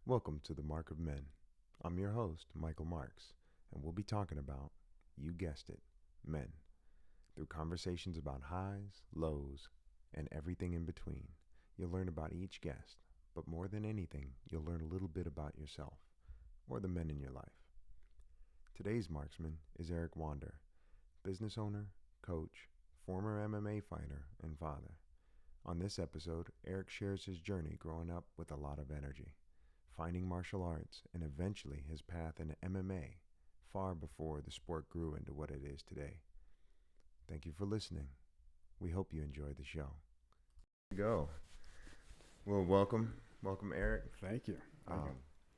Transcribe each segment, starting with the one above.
Welcome to the Mark of Men. I'm your host, Michael Marks, and we'll be talking about, you guessed it, men, through conversations about highs, lows, and everything in between. You'll learn about each guest, but more than anything, you'll learn a little bit about yourself, or the men in your life. Today's marksman is Erik Wander, business owner, coach, former MMA fighter, and father. On this episode, Erik shares his journey growing up with a lot of energy, finding martial arts, and eventually his path into MMA far before the sport grew into what it is today. Thank you for listening. We hope you enjoy the show. Go. Well, welcome, Erik. Thank you.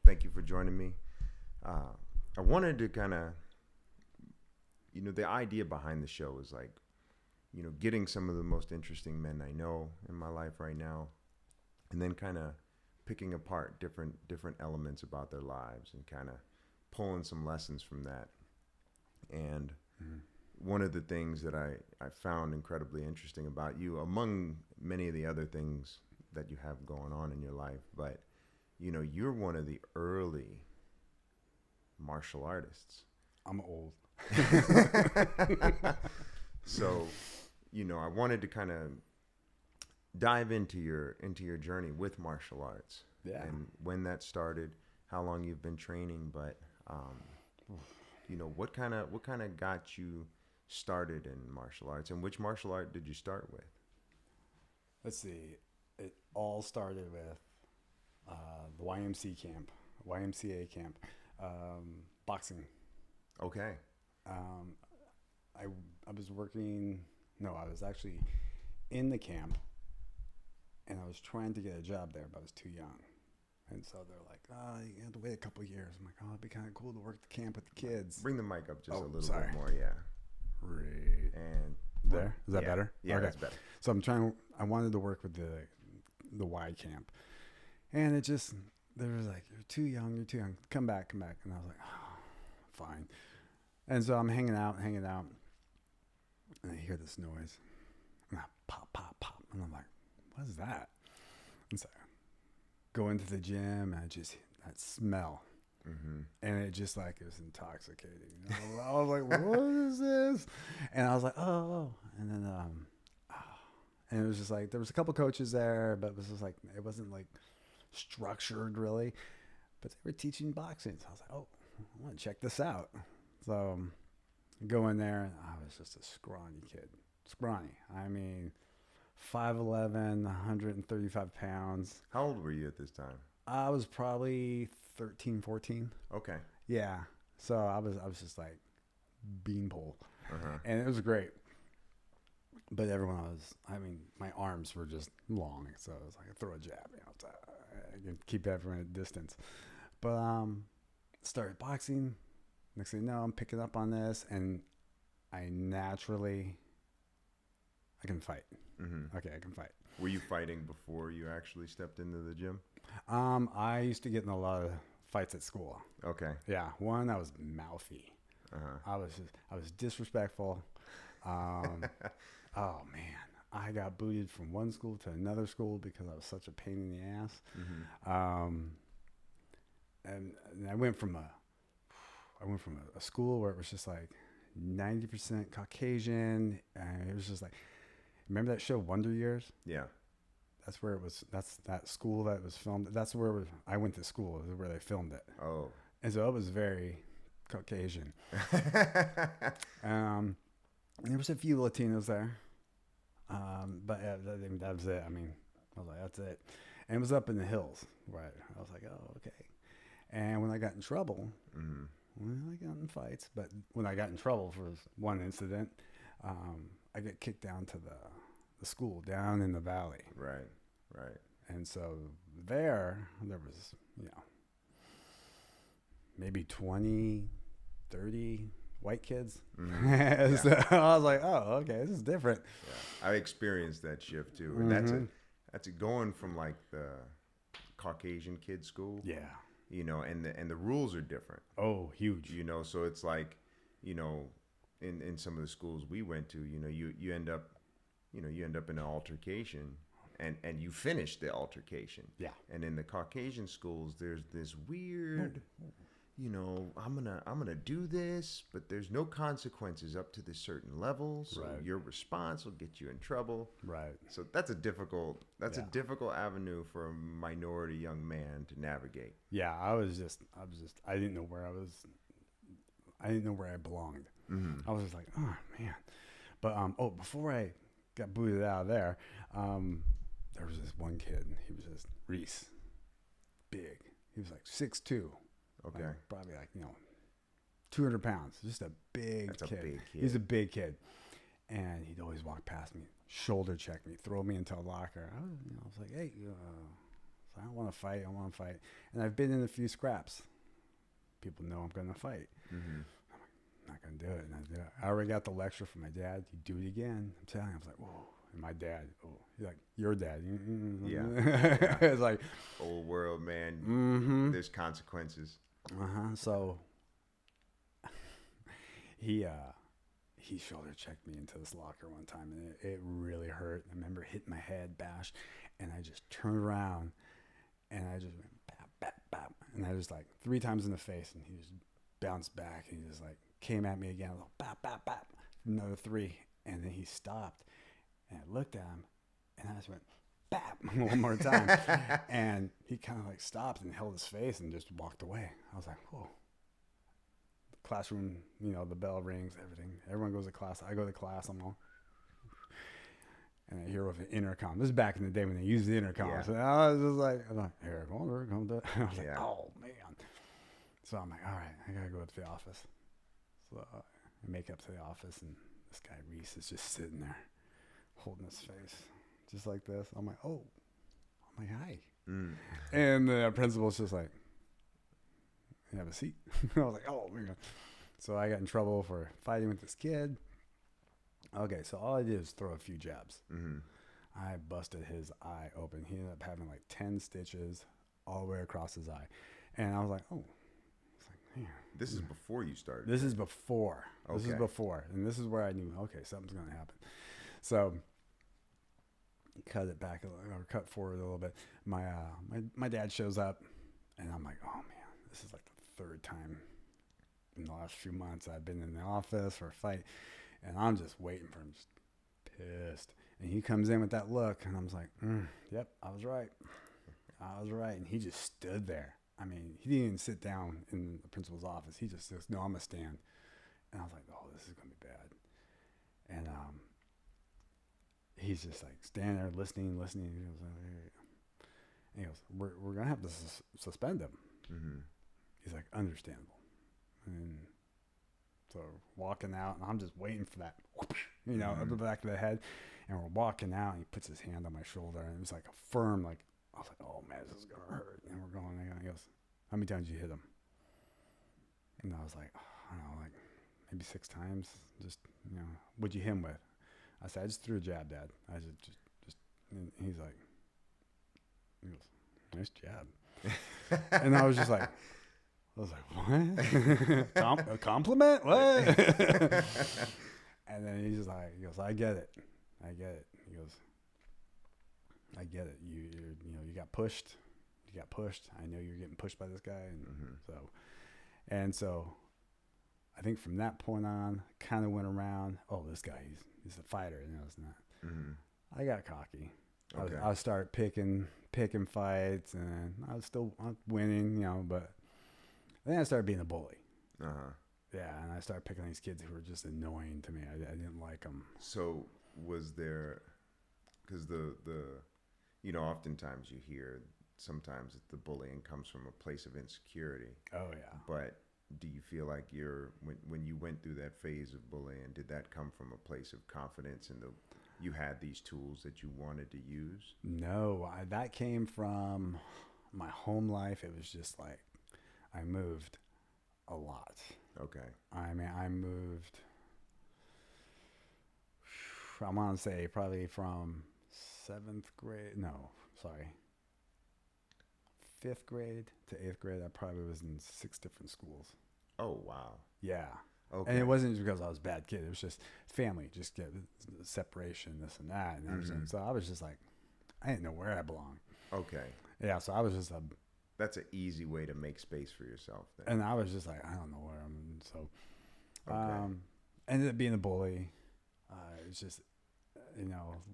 Thank you for joining me. I wanted to kind of, the idea behind the show is like, getting some of the most interesting men I know in my life right now, and then kind of picking apart different elements about their lives and kind of pulling some lessons from that. And one of the things that I found incredibly interesting about you, among many of the other things that you have going on in your life, but you're one of the early martial artists. I'm old. So, I wanted to kind of dive into your journey with martial arts. Yeah. And when that started, how long you've been training, but what kind of got you started in martial arts, and which martial art did you start with? Let's see. It all started with the YMCA camp, boxing. Okay. I was working. No, I was actually in the camp, and I was trying to get a job there, but I was too young. And so they're like, you have to wait a couple of years. I'm like, it'd be kind of cool to work the camp with the kids. Bring the mic up just a little sorry. bit more, yeah. Right. And there? Is that better? Yeah, okay. That's better. So I wanted to work with the Y camp. And it just, they were like, you're too young. Come back. And I was like, oh, fine. And so I'm hanging out. And I hear this noise. And pop. And I'm like, what is that? And so I go into the gym, and I just, that smell. Mm-hmm. And it just like, it was intoxicating. I was like, what is this? And I was like, oh. And then, and it was just like, there was a couple coaches there, but it was just like, it wasn't like structured really, but they were teaching boxing. So I was like, oh, I want to check this out. So go in there, and I was just a scrawny kid. I mean, 5'11", 135 pounds. How old were you at this time? I was probably 13, 14. Okay. Yeah. So I was just like beanpole. Uh-huh. And it was great. But my arms were just long. So it was like, throw a jab, so I can keep everyone at a distance. But started boxing. Next thing you know, I'm picking up on this, and I can fight. Mm-hmm. Okay, I can fight. Were you fighting before you actually stepped into the gym? I used to get in a lot of fights at school. Okay. Yeah, one, I was mouthy. Uh-huh. I was disrespectful. Oh man, I got booted from one school to another school because I was such a pain in the ass. Mm-hmm. And I went from a school where it was just like 90% Caucasian, and it was just like, remember that show Wonder Years? Yeah. That's where it was. That's that school that was filmed. That's where I went to school. Where they filmed it. Oh. And so it was very Caucasian. There was a few Latinos there, but that was it. I mean, I was like, that's it. And it was up in the hills, right? I was like, oh, okay. And when I got in trouble, I got in fights, but when I got in trouble for one incident, I get kicked down to the school down in the valley. Right. And so there was, maybe 20, 30 white kids. Mm-hmm. So I was like, oh, okay, this is different. Yeah. I experienced that shift too. And that's going from like the Caucasian kid school. Yeah. And the rules are different. Oh, huge. So it's like, in some of the schools we went to, you end up in an altercation, and you finish the altercation. Yeah. And in the Caucasian schools, there's this weird, I'm gonna do this, but there's no consequences up to this certain level. So your response will get you in trouble. Right. So that's a difficult avenue for a minority young man to navigate. Yeah, I didn't know where I belonged. Mm-hmm. I was just like, oh man. But before I got booted out of there, there was this one kid. He was just Reese, big. He was like 6'2". Okay. Like, probably 200 pounds. Just a big That's kid. a big kid. He's a big kid. And he'd always walk past me, shoulder check me, throw me into a locker. I was like, hey, I don't want to fight. And I've been in a few scraps. People know I'm going to fight. Mm-hmm. I'm not going to do it. I already got the lecture from my dad. You do it again. I'm telling you. I was like, whoa. And my dad, he's like, your dad. Yeah. It's like, old world, man. Mm-hmm. There's consequences. So he shoulder checked me into this locker one time, and it really hurt. I remember hitting my head, bash, and I just turned around, and I just went bap, bap, bap, and I just 3 times in the face, and he just bounced back, and he just came at me again, bap, bap, bap, another 3, and then he stopped, and I looked at him, and I just went bap one more time, and he kind of stopped and held his face and just walked away. I was like, whoa. Classroom, the bell rings, everyone goes to class. I go to class, I'm all, and I hear with an intercom. This is back in the day when they used the intercom. Yeah. So I was just like, Erik Wander, come to. I was like, oh man. So I'm like, all right, I gotta go to the office. So I make up to the office, and this guy Reese is just sitting there, holding his face, just like this. I'm like, oh, hi. Mm. And the principal's just like, have a seat. I was like, oh man. So I got in trouble for fighting with this kid. Okay, so all I did was throw a few jabs. Mm-hmm. I busted his eye open. He ended up having 10 stitches all the way across his eye. And I was like, oh. It's like, man. This is before you started. This is before. Okay. This is before. And this is where I knew, okay, something's going to happen. So cut it back or cut forward a little bit. My dad shows up, and I'm like, oh man, this is the 3rd time in the last few months I've been in the office for a fight, and I'm just waiting for him, just pissed. And he comes in with that look, and I'm just like, yep, I was right. And he just stood there. I mean, he didn't even sit down in the principal's office. He just says, no, I'm going to stand. And I was like, oh, this is going to be bad. And he's just standing there listening. He goes, we're going to have to suspend him. Mm-hmm. He's like, understandable. And so walking out, and I'm just waiting for that, up the back of the head. And we're walking out, and he puts his hand on my shoulder, and it was a firm, I was like, oh man, this is going to hurt. And we're going, and he goes, how many times did you hit him? And I was like, I don't know, maybe 6 times. Just, what'd you hit him with? I said, I just threw a jab, Dad. I just, and he goes, nice jab. And I was just like, what? A compliment? What? And then he goes, I get it. He goes, I get it. You got pushed. I know you're getting pushed by this guy. And so I think from that point on, kind of went around, oh, this guy, he's a fighter. It's not. Mm-hmm. I got cocky. Okay. I started picking fights, and I was winning, but then I started being a bully. Uh-huh. Yeah, and I started picking these kids who were just annoying to me. I didn't like them. So was there, because oftentimes you hear sometimes the bullying comes from a place of insecurity. Oh yeah. But do you feel like when you went through that phase of bullying, did that come from a place of confidence and you had these tools that you wanted to use? No, that came from my home life. It was just I moved a lot. Okay. I mean, I moved, I'm going to say probably from 5th grade to 8th grade. I probably was in 6 different schools. Oh, wow. Yeah. Okay. And it wasn't because I was a bad kid. It was just family, just get separation, this and that. And everything. So I was just didn't know where I belonged. Okay. Yeah, so I was just That's an easy way to make space for yourself then. and I was just like, I don't know where I'm. So, Okay. ended up being a bully. It's just,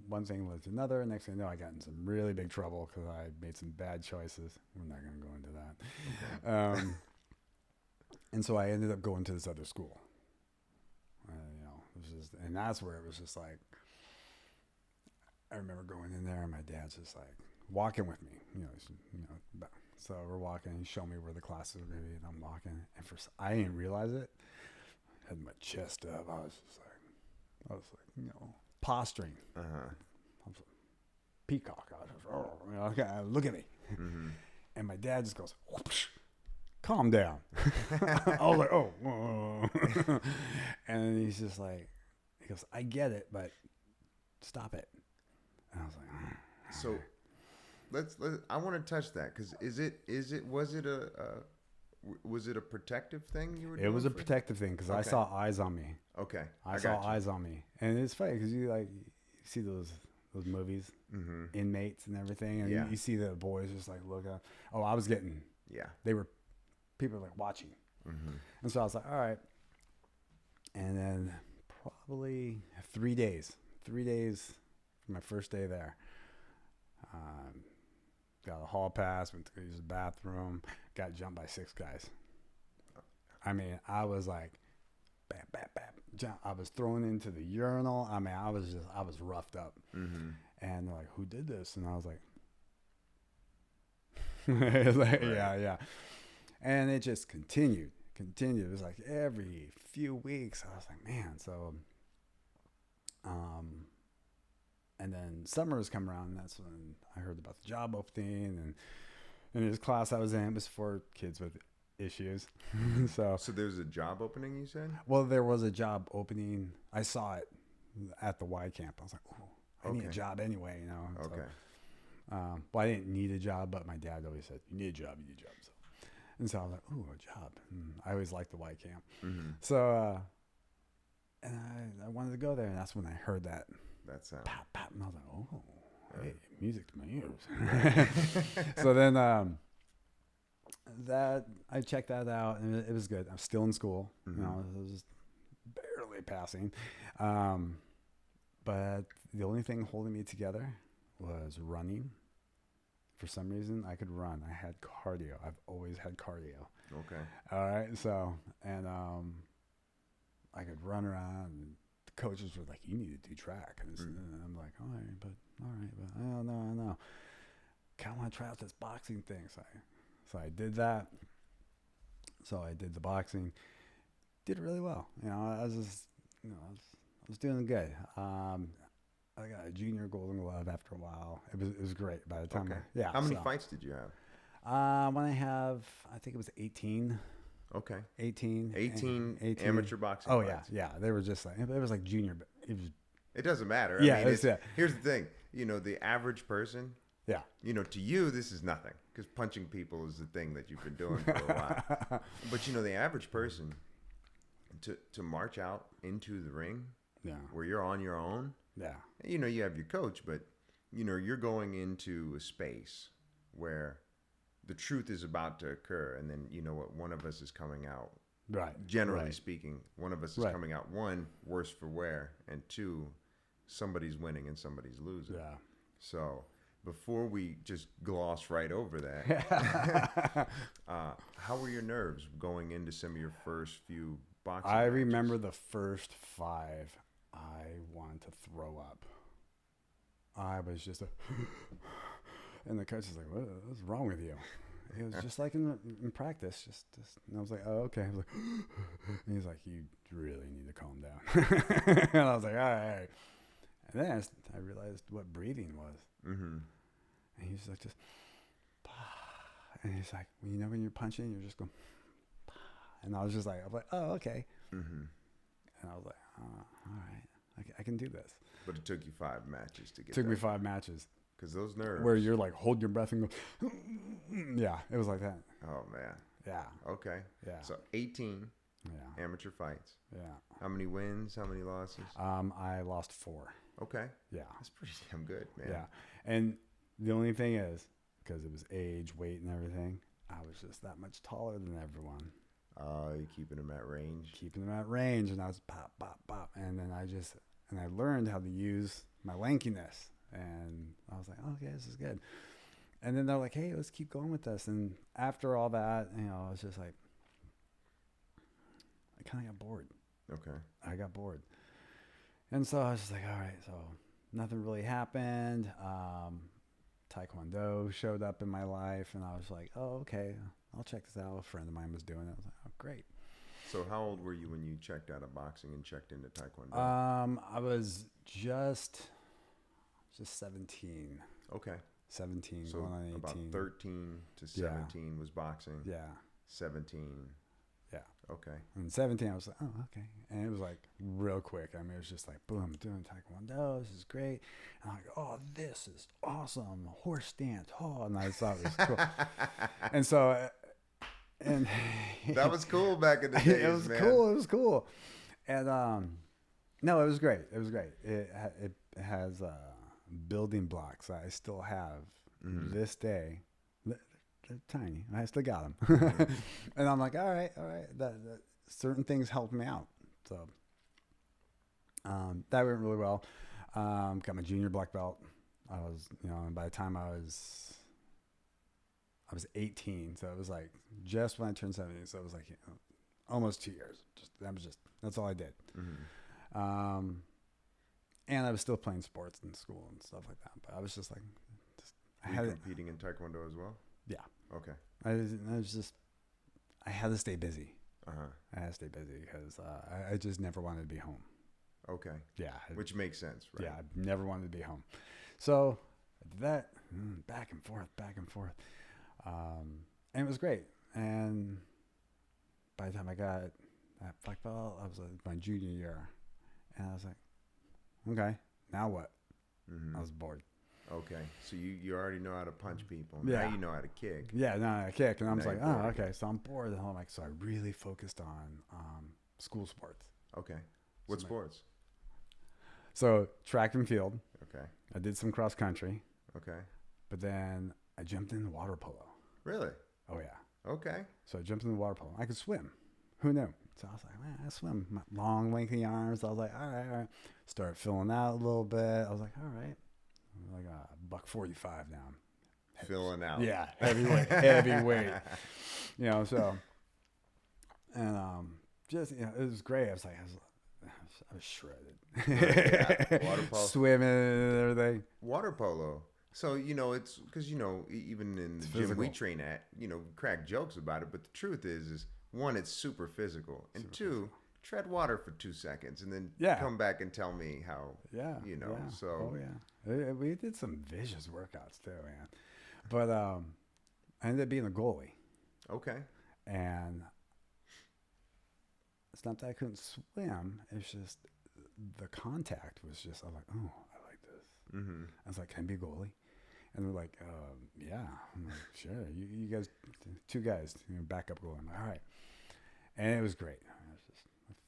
one thing led to another. Next thing you know, I got in some really big trouble because I made some bad choices. We're not going to go into that. Okay. And so I ended up going to this other school. It was just, and that's where it was just like, I remember going in there and my dad's just like walking with me, so we're walking, he showed me where the classes were going to be, and I'm walking, and I didn't realize it. I had my chest up. I was like, posturing. Uh-huh. I was a peacock. I was just, okay, look at me. Mm-hmm. And my dad just goes, whoosh, calm down. I was like, oh. Whoa. And then he's just like, he goes, I get it, but stop it. And I was like, so let's I want to touch that because was it a protective thing you were doing? It was a protective thing because I saw eyes on me. Okay. I saw eyes on me. And it's funny because you see those movies, mm-hmm. Inmates and everything, and you see the boys just like look up. Oh, I was getting, people were like watching. Mm-hmm. And so I was like, all right. And then probably 3 days for my first day there. Got a hall pass, went to go use the bathroom, got jumped by 6 guys. I mean, I was like, bam, bam, bam, jump. I was thrown into the urinal. I mean, I was roughed up. Mm-hmm. And they're like, who did this? And I was like, right. Yeah. And it just continued. It was like every few weeks. I was like, man. So, and then summers come around, and that's when I heard about the job opening. And in this class I was in, it was for kids with issues. So there's a job opening, you said? Well, there was a job opening. I saw it at the Y camp. I was like, oh, I need a job anyway, Okay. So, well, I didn't need a job, but my dad always said, you need a job. So, and so I was like, ooh, a job. I always liked the Y camp. Mm-hmm. So, and I wanted to go there, and that's when I heard that sound. Pop, pop, and I was like, oh, hey, music to my ears. So then that I checked that out, and it was good. I'm still in school. Mm-hmm. I was just barely passing. But the only thing holding me together was running. For some reason, I could run. I had cardio. I've always had cardio. Okay. All right. So, and I could run around. And the coaches were like, you need to do track. And I'm like, all right, but I don't know. Kind of want to try out this boxing thing. So I did that. So I did the boxing. Did really well. I was just, I was doing good. I got a junior golden glove after a while. It was great by the time. Okay. How many fights did you have? When I think it was 18. Okay. 18 amateur boxing fights. Yeah. They were just like, it was like junior, but it doesn't matter. Yeah. I mean, here's the thing. The average person. Yeah. To you, this is nothing because punching people is the thing that you've been doing for a while. But the average person to march out into the ring, where you're on your own. Yeah. You have your coach, but you're going into a space where the truth is about to occur, and then one of us is coming out. Right. Generally speaking, one of us is coming out, one, worse for wear, and two, somebody's winning and somebody's losing. Yeah. So before we just gloss right over that, how were your nerves going into some of your first few boxing matches? Remember the first 5. I wanted to throw up. I was just and the coach was like, what's wrong with you? It was just like in practice, just and I was like, oh, okay. I was like, and he's like, you really need to calm down. And I was like, all right. And then I realized what breathing was. Mm-hmm. And he's like, just, and he's like, when you're punching, you're just going, and I was just like, oh, okay. Mm-hmm. And I was like, all right, I can do this. But it took you 5 matches to get. Took me 5 matches. Because those nerves. Where you're like, hold your breath and go. Yeah, it was like that. Oh man. Yeah. Okay. Yeah. So 18. Yeah. Amateur fights. Yeah. How many wins? How many losses? I lost 4. Okay. Yeah. That's pretty damn good, man. Yeah. And The only thing is, because it was age, weight, and everything, I was just that much taller than everyone. You keeping them at range? Keeping them at range, and I was pop, pop, pop. And then I learned how to use my lankiness. And I was like, okay, this is good. And then they're like, hey, let's keep going with this. And after all that, I was just like, I kind of got bored. Okay. I got bored. And so I was just like, all right, so nothing really happened. Taekwondo showed up in my life, and I was like, oh, okay, I'll check this out. A friend of mine was doing it. I was like, oh, great. So how old were you when you checked out of boxing and checked into Taekwondo? I was just 17. Okay. 17, So going on 18. about 13 to 17 was boxing. Yeah. 17. Yeah. Okay. And 17, I was like, oh, okay. And it was like real quick. I mean, it was just like, boom, doing Taekwondo. This is great. And I'm like, oh, this is awesome. Horse stance. Oh, and I thought it was cool. And so, and that was cool back in the days, it was man. cool. It was cool. And no, it was great. It was great. It has building blocks I still have this day. They're tiny. I still got them. And I'm like, all right. That certain things helped me out. So that went really well. Got my junior black belt. I was, and by the time I was 18. So it was like just when I turned 17. So it was like almost 2 years. That's all I did. Mm-hmm. And I was still playing sports in school and stuff like that. But I was just like, Were you competing in Taekwondo as well? Yeah. Okay. I had to stay busy. Uh-huh. I had to stay busy because I just never wanted to be home. Okay. Yeah. Which makes sense, right? Yeah, I never wanted to be home. So I did that back and forth. And it was great. And by the time I got that black belt, I was my junior year. And I was like, okay, now what? Mm-hmm. I was bored. Okay, so you already know how to punch people. Yeah. Now you know how to kick. Yeah, no, I kick. And I was Now like, you're oh, bored. okay. So I'm bored. And I'm like, so I really focused on school sports. Okay. What sports? So track and field. Okay. I did some cross country. Okay. But then I jumped into water polo. Really? Oh, yeah. Okay. So I jumped into water polo. I could swim. Who knew? So I was like, man, I swim. My long, lengthy arms. I was like, all right. Start filling out a little bit. I was like, all right. I'm like $145 now. Filling out. Yeah, heavyweight. So, and just, it was great. I was shredded. Yeah. Water polo. Swimming and everything. Water polo. So, it's because, even in the gym we train at, crack jokes about it. But the truth is one, it's super physical. And two, tread water for 2 seconds and then come back and tell me how, so. Oh, yeah. We did some vicious workouts too, man. But I ended up being a goalie. Okay. And it's not that I couldn't swim. It's just the contact was just, I'm like, oh, I like this. Mm-hmm. I was like, can I be a goalie? And they're like, yeah. I'm like, sure. You guys, 2 guys, backup goalie. I'm like, all right. And it was great. It was just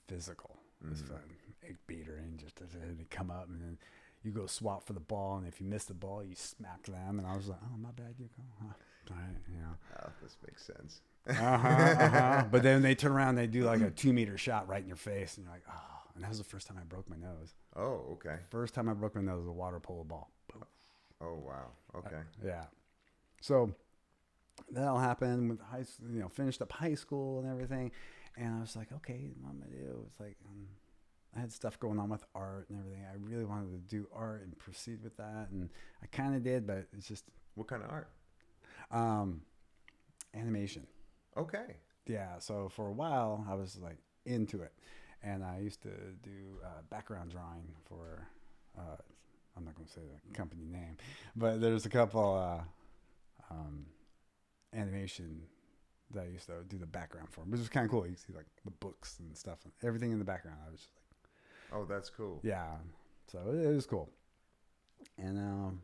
physical. It was fun. 8-beater and just they come up and then you go swap for the ball. And if you miss the ball, you smack them. And I was like, oh, my bad. You go. All right, Oh, this makes sense. But then they turn around, they do like a 2-meter shot right in your face. And you're like, oh. And that was the first time I broke my nose. Oh, okay. First time I broke my nose was a water polo ball. Boom. Oh, wow. Okay. Yeah. So that all happened with high school, finished up high school and everything. And I was like, okay, what am I going to do? It's like, I had stuff going on with art and everything. I really wanted to do art and proceed with that. And I kind of did, but it's just. What kind of art? Animation. Okay. Yeah. So for a while I was like into it. And I used to do background drawing for, I'm not going to say the company name, but there's a couple animation that I used to do the background for, which was kind of cool. You see like the books and stuff, and everything in the background. I was just like, oh, that's cool. Yeah. So it was cool. And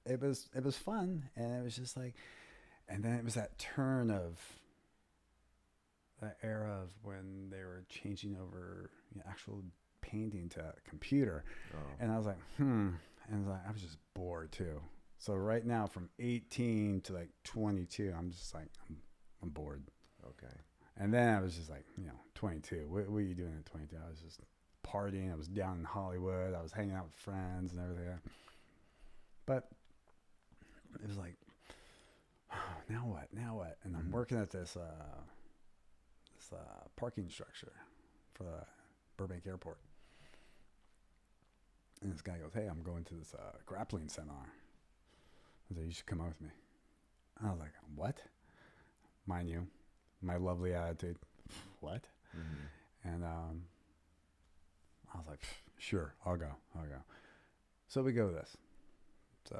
it was fun. And it was just like, and then it was that turn of that era of when they were changing over actual painting to a computer. Oh. And I was like, and I was just bored too. So right now, from 18 to like 22, I'm just like, I'm bored. Okay. And then I was just like, 22. What are you doing at 22? I was just partying. I was down in Hollywood. I was hanging out with friends and everything. But it was like, now what? Now what? And I'm working at this parking structure for the Burbank Airport. And this guy goes, hey, I'm going to this grappling seminar. I was like, you should come out with me. I was like, what? Mind you, my lovely attitude. What? Mm-hmm. And I was like, sure, I'll go. So we go to this. So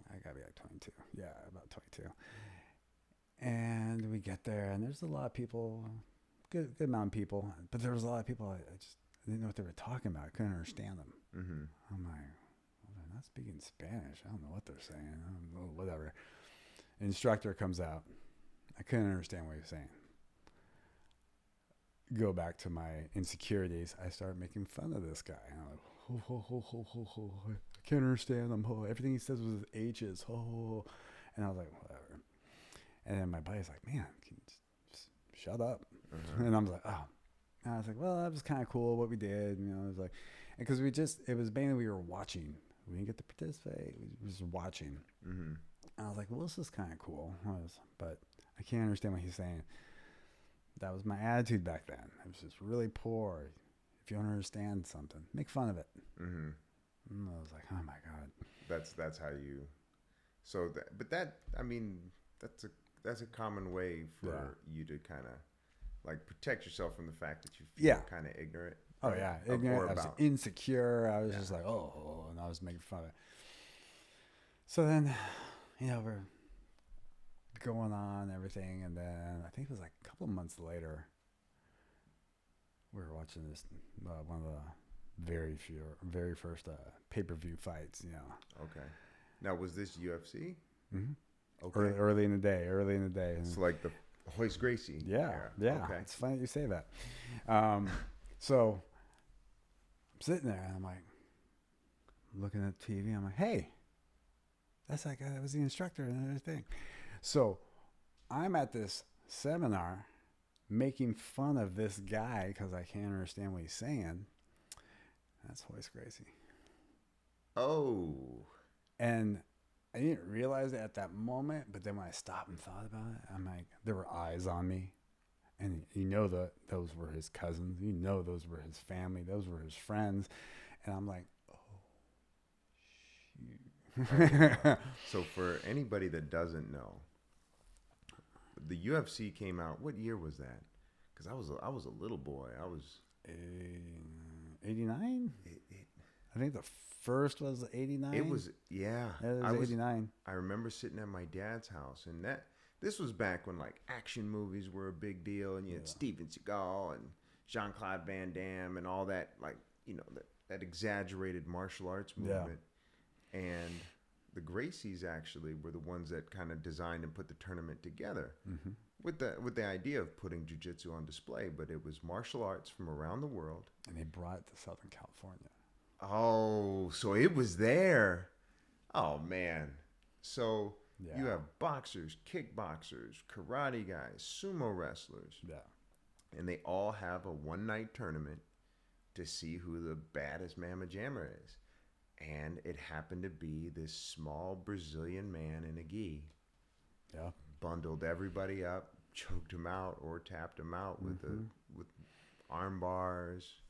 I got to be like 22. Yeah, about 22. And we get there, and there's a lot of people, good amount of people. But there was a lot of people, I didn't know what they were talking about. I couldn't understand them. Mm-hmm. I'm like, well, they're not speaking Spanish. I don't know what they're saying. I don't know, whatever. Instructor comes out. I couldn't understand what he was saying. Go back to my insecurities. I started making fun of this guy. And I'm like, I can't understand him. Everything he says was H's. And I was like, whatever. And then my buddy's like, man, can you just shut up? Uh-huh. And I was like, oh. And I was like, well, that was kind of cool what we did. It was like, because it was mainly we were watching. We didn't get to participate. We were just watching. Mm-hmm. And I was like, well, this is kind of cool. But I can't understand what he's saying. That was my attitude back then. It was just really poor. If you don't understand something, make fun of it. Mm-hmm. And I was like, oh my God. That's how you. So that's a common way for you to kind of like protect yourself from the fact that you feel kind of ignorant. Oh yeah, ignorant. I was insecure. I was just like, and I was making fun of it. So then, we're going on everything, and then I think it was like a couple months later, we were watching this one of the very first pay-per-view fights. Okay. Now, was this UFC? Mm-hmm. Okay. Early in the day. It's like the Hoist Gracie. Yeah. Okay. It's funny that you say that. So I'm sitting there and I'm like looking at TV. I'm like, hey, that's that guy that was the instructor and everything. So I'm at this seminar making fun of this guy because I can't understand what he's saying. That's Hoist Gracie. Oh. And I didn't realize it at that moment, but then when I stopped and thought about it, I'm like, there were eyes on me. And that those were his cousins. Those were his family. Those were his friends. And I'm like, oh, shoot. So for anybody that doesn't know, the UFC came out. What year was that? Because I was a little boy. I was 89. I think the first was 89. It was, yeah. It was 89. I remember sitting at my dad's house, and this was back when like action movies were a big deal, and you had Steven Seagal and Jean-Claude Van Damme and all that, like that exaggerated martial arts movement. Yeah. And the Gracies actually were the ones that kind of designed and put the tournament together with the idea of putting jiu-jitsu on display, but it was martial arts from around the world. And they brought it to Southern California. Oh, so it was there. Oh, man. So you have boxers, kickboxers, karate guys, sumo wrestlers. Yeah. And they all have a one-night tournament to see who the baddest mamma jammer is. And it happened to be this small Brazilian man in a gi. Yeah. Bundled everybody up, choked him out or tapped him out with arm bars.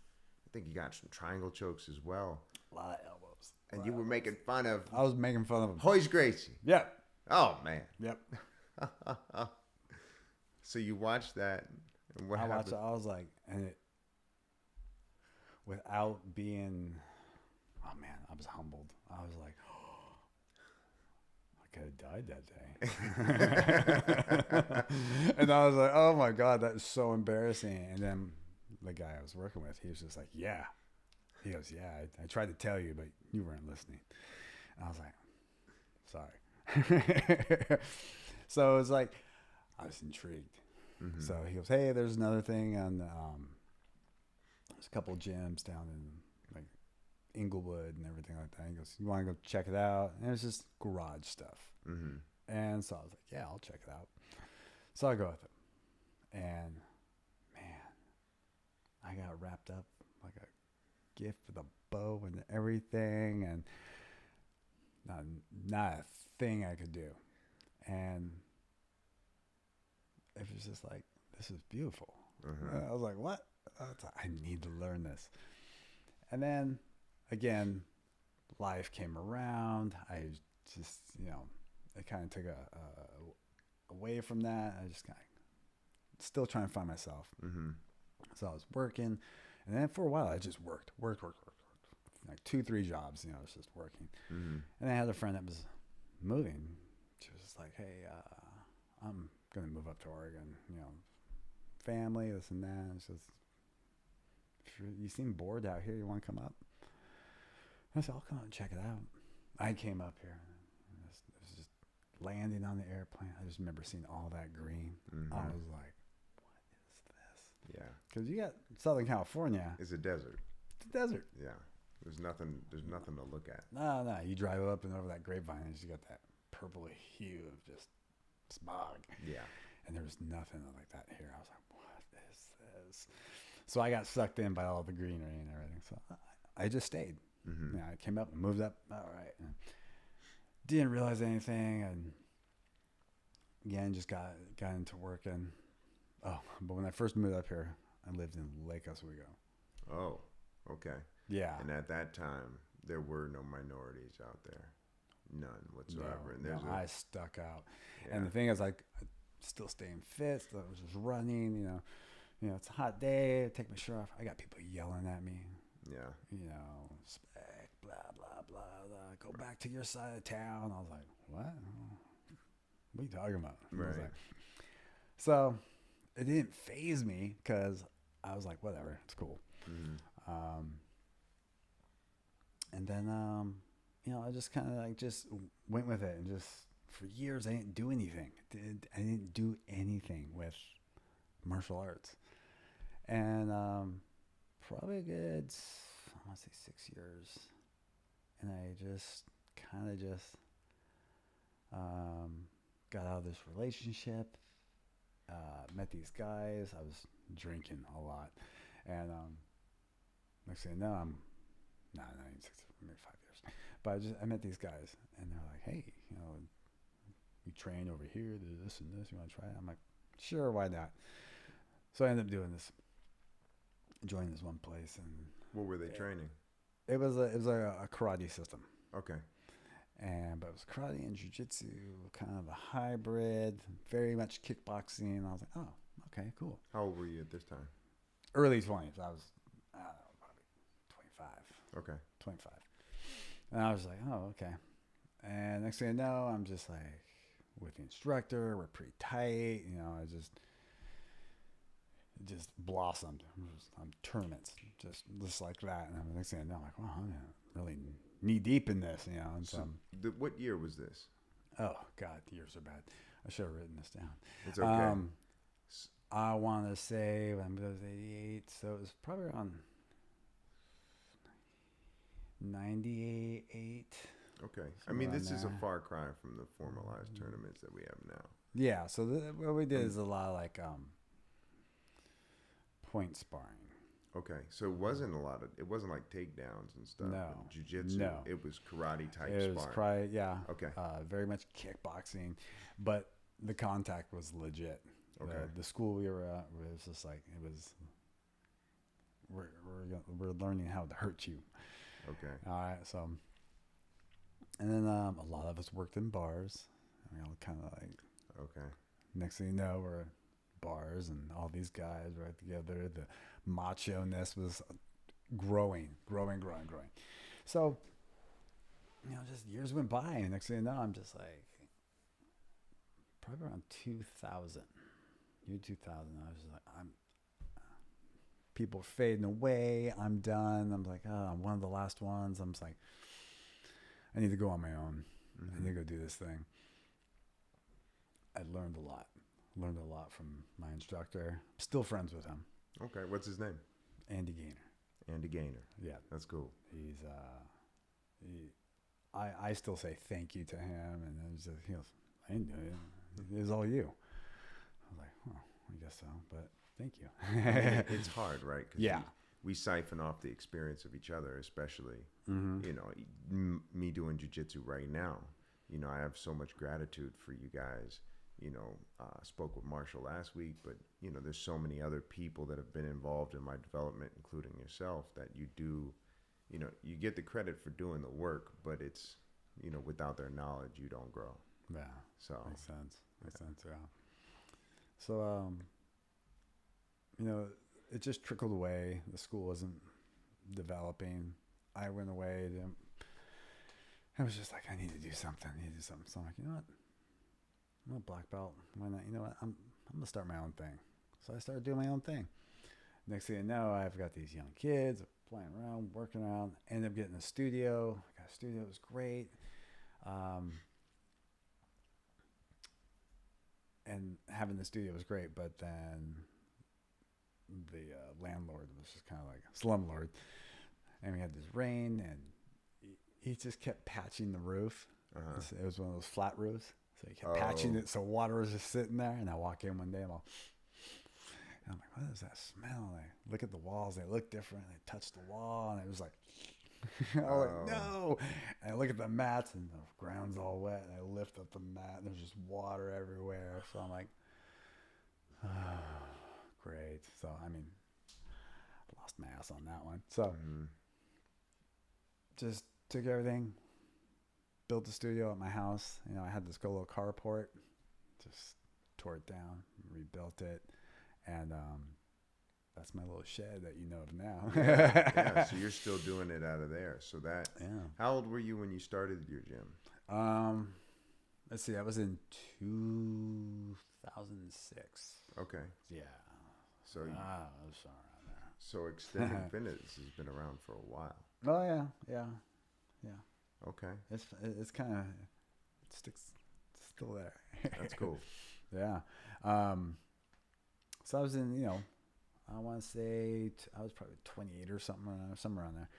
I think he got some triangle chokes as well. A lot of elbows. And you were making fun of... I was making fun of him. Hoist Gracie. Yeah. Oh, man. Yep. So you watched that. And what happened? I was like... And it... Without being... Oh, man. I was humbled. I was like... I could have died that day. And I was like, oh, my God. That is so embarrassing. And then... the guy I was working with, he was just like, yeah. He goes, yeah, I tried to tell you, but you weren't listening. And I was like, sorry. So it was like, I was intrigued. Mm-hmm. So he goes, hey, there's another thing. And there's a couple gyms down in like Inglewood and everything like that. He goes, you want to go check it out? And it was just garage stuff. Mm-hmm. And so I was like, yeah, I'll check it out. So I go with him. And, man, I got wrapped up like a gift with a bow and everything. And not a thing I could do. And it was just like, this is beautiful. I was like, what? I need to learn this. And then, again, life came around. I just, I kind of took away from that. I just kind of still trying to find myself. Mm-hmm. So I was working. And then for a while, I just worked. Like 2-3 jobs, I was just working. Mm-hmm. And I had a friend that was moving. She was just like, hey, I'm going to move up to Oregon, family, this and that. It's just, you seem bored out here. You want to come up? I said, I'll come out and check it out. I came up here. It was just landing on the airplane. I just remember seeing all that green. Mm-hmm. I was like, what is this? Yeah. Because you got Southern California. It's a desert. It's a desert. Yeah. There's nothing to look at. No. You drive up and over that grapevine and you got that purple hue of just smog. Yeah. And there was nothing like that here. I was like, what is this? So I got sucked in by all the greenery and everything. So I just stayed. Mm-hmm. I came up and moved up. All right. And didn't realize anything. And again, just got into working. Oh, but when I first moved up here, I lived in Lake Oswego. Oh, okay. Yeah. And at that time, there were no minorities out there. None whatsoever. I stuck out. Yeah. And the thing is, like, still staying fit. Still was just running, it's a hot day. I take my shirt off. I got people yelling at me. Yeah. Spec, blah, blah, blah, blah. Go back to your side of town. I was like, what? What are you talking about? Right. So it didn't faze me because I was like, whatever, it's cool. Mm-hmm. And then, I just kind of just went with it, and just for years I didn't do anything. I didn't do anything with martial arts, and probably a good, I want to say 6 years, and I just kind of got out of this relationship. Met these guys. I was drinking a lot, and next thing I know, not 6, maybe 5 years. But I met these guys, and they're like, "Hey, we train over here. Do this and this. You want to try it?" I'm like, "Sure, why not?" So I ended up doing this, joining this one place, and What were they training? it was a karate system. Okay. But it was karate and jiu-jitsu, kind of a hybrid, very much kickboxing. I was like, oh, okay, cool. How old were you at this time? Early 20s. I was, I don't know, probably 25. Okay. 25. And I was like, oh, okay. And next thing I know, I'm just like with the instructor. We're pretty tight. I just blossomed. I'm tournaments, just like that. And the next thing I know, I'm like, wow, I'm really knee deep in this, And So, what year was this? oh God, years are bad. I should have written this down. It's okay. I want to say when I was 88, so it was probably around 98. Okay. I mean, this is a there. far cry from the formalized tournaments that we have now. Yeah, so what we did is a lot of like point sparring. Okay, so it wasn't like takedowns and stuff. No. Jiu-jitsu. No. It was karate type It was sparring. probably, yeah. Okay. Very much kickboxing, but the contact was legit. Okay. The school we were at was just like, we're learning how to hurt you. Okay. All right, so, and then a lot of us worked in bars. Kind of like, Okay. next thing you know, we're at bars and all these guys were together. The macho-ness was growing. So, just years went by, and next thing you know, I'm just like, probably around 2000, year 2000, I was just like, people fading away. I'm done. I'm like, I'm one of the last ones. I'm just like, I need to go on my own. Mm-hmm. I need to go do this thing. I learned a lot. Learned a lot from my instructor. Still friends with him. Okay. What's his name? Andy Gaynor. And a gainer. Yeah. That's cool. He's, I still say thank you to him. And then he goes, I didn't do it. It was all you. I was like, oh, I guess so. But thank you. I mean, it's hard, right? 'Cause yeah. We siphon off the experience of each other, especially, you know, me doing jiu-jitsu right now. You know, I have so much gratitude for you guys. You know, spoke with Marshall last week, but, you know, there's so many other people that have been involved in my development, including yourself, that you do, you know, you get the credit for doing the work, but it's, you know, without their knowledge, you don't grow. Yeah. So Makes sense, yeah. So, you know, it just trickled away. The school wasn't developing. I went away. I was just like, I need to do something. So I'm like, you know what? I'm a black belt. Why not? You know what? I'm going to start my own thing. So I started doing my own thing. Next thing you know, I've got these young kids playing around, working around. Ended up getting a studio. I got a studio. It was great. And having the studio was great, but then the landlord was just kind of like a slumlord, and we had this rain, and he just kept patching the roof. It was one of those flat roofs, so he kept patching it, so water was just sitting there. And I walk in one day, and I'm like, what is that smell? And I look at the walls, they look different. I touched the wall, and it was like, I was like, no. And I look at the mats, and the ground's all wet, and I lift up the mat, and there's just water everywhere. So I'm like, oh, great. So, I mean, I lost my ass on that one. So just took everything, built the studio at my house. You know, I had this little carport, just tore it down, rebuilt it, and that's my little shed that you know of now. yeah, so you're still doing it out of there. So that. Yeah. How old were you when you started your gym? Let's see. That was in 2006. Okay. Yeah. So. I was around there. So Extended Fitness has been around for a while. Oh yeah. Okay. It's kind of sticks still there. That's cool. Yeah. So I was in, you know, I want to say I was probably 28 or somewhere around there.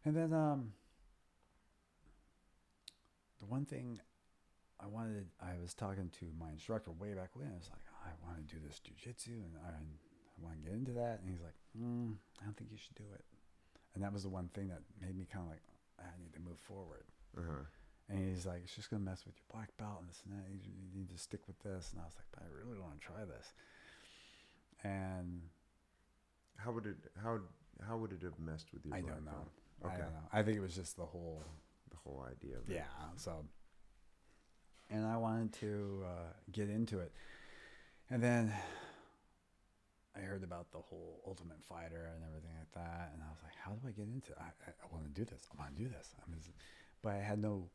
And then the one thing I was talking to my instructor way back when. I was like, I want to do this jiu-jitsu, and I want to get into that. And he's like, I don't think you should do it. And that was the one thing that made me kind of like, I need to move forward. And he's like, it's just going to mess with your black belt and this and that. You need to stick with this. And I was like, but I really want to try this. And how would it have messed with your black don't know. belt? Okay. I don't know. I think it was just the whole idea of it. Yeah. So, and I wanted to get into it. And then I heard about the whole Ultimate Fighter and everything like that. And I was like, how do I get into it? I want to do this. I want to do this. But I had no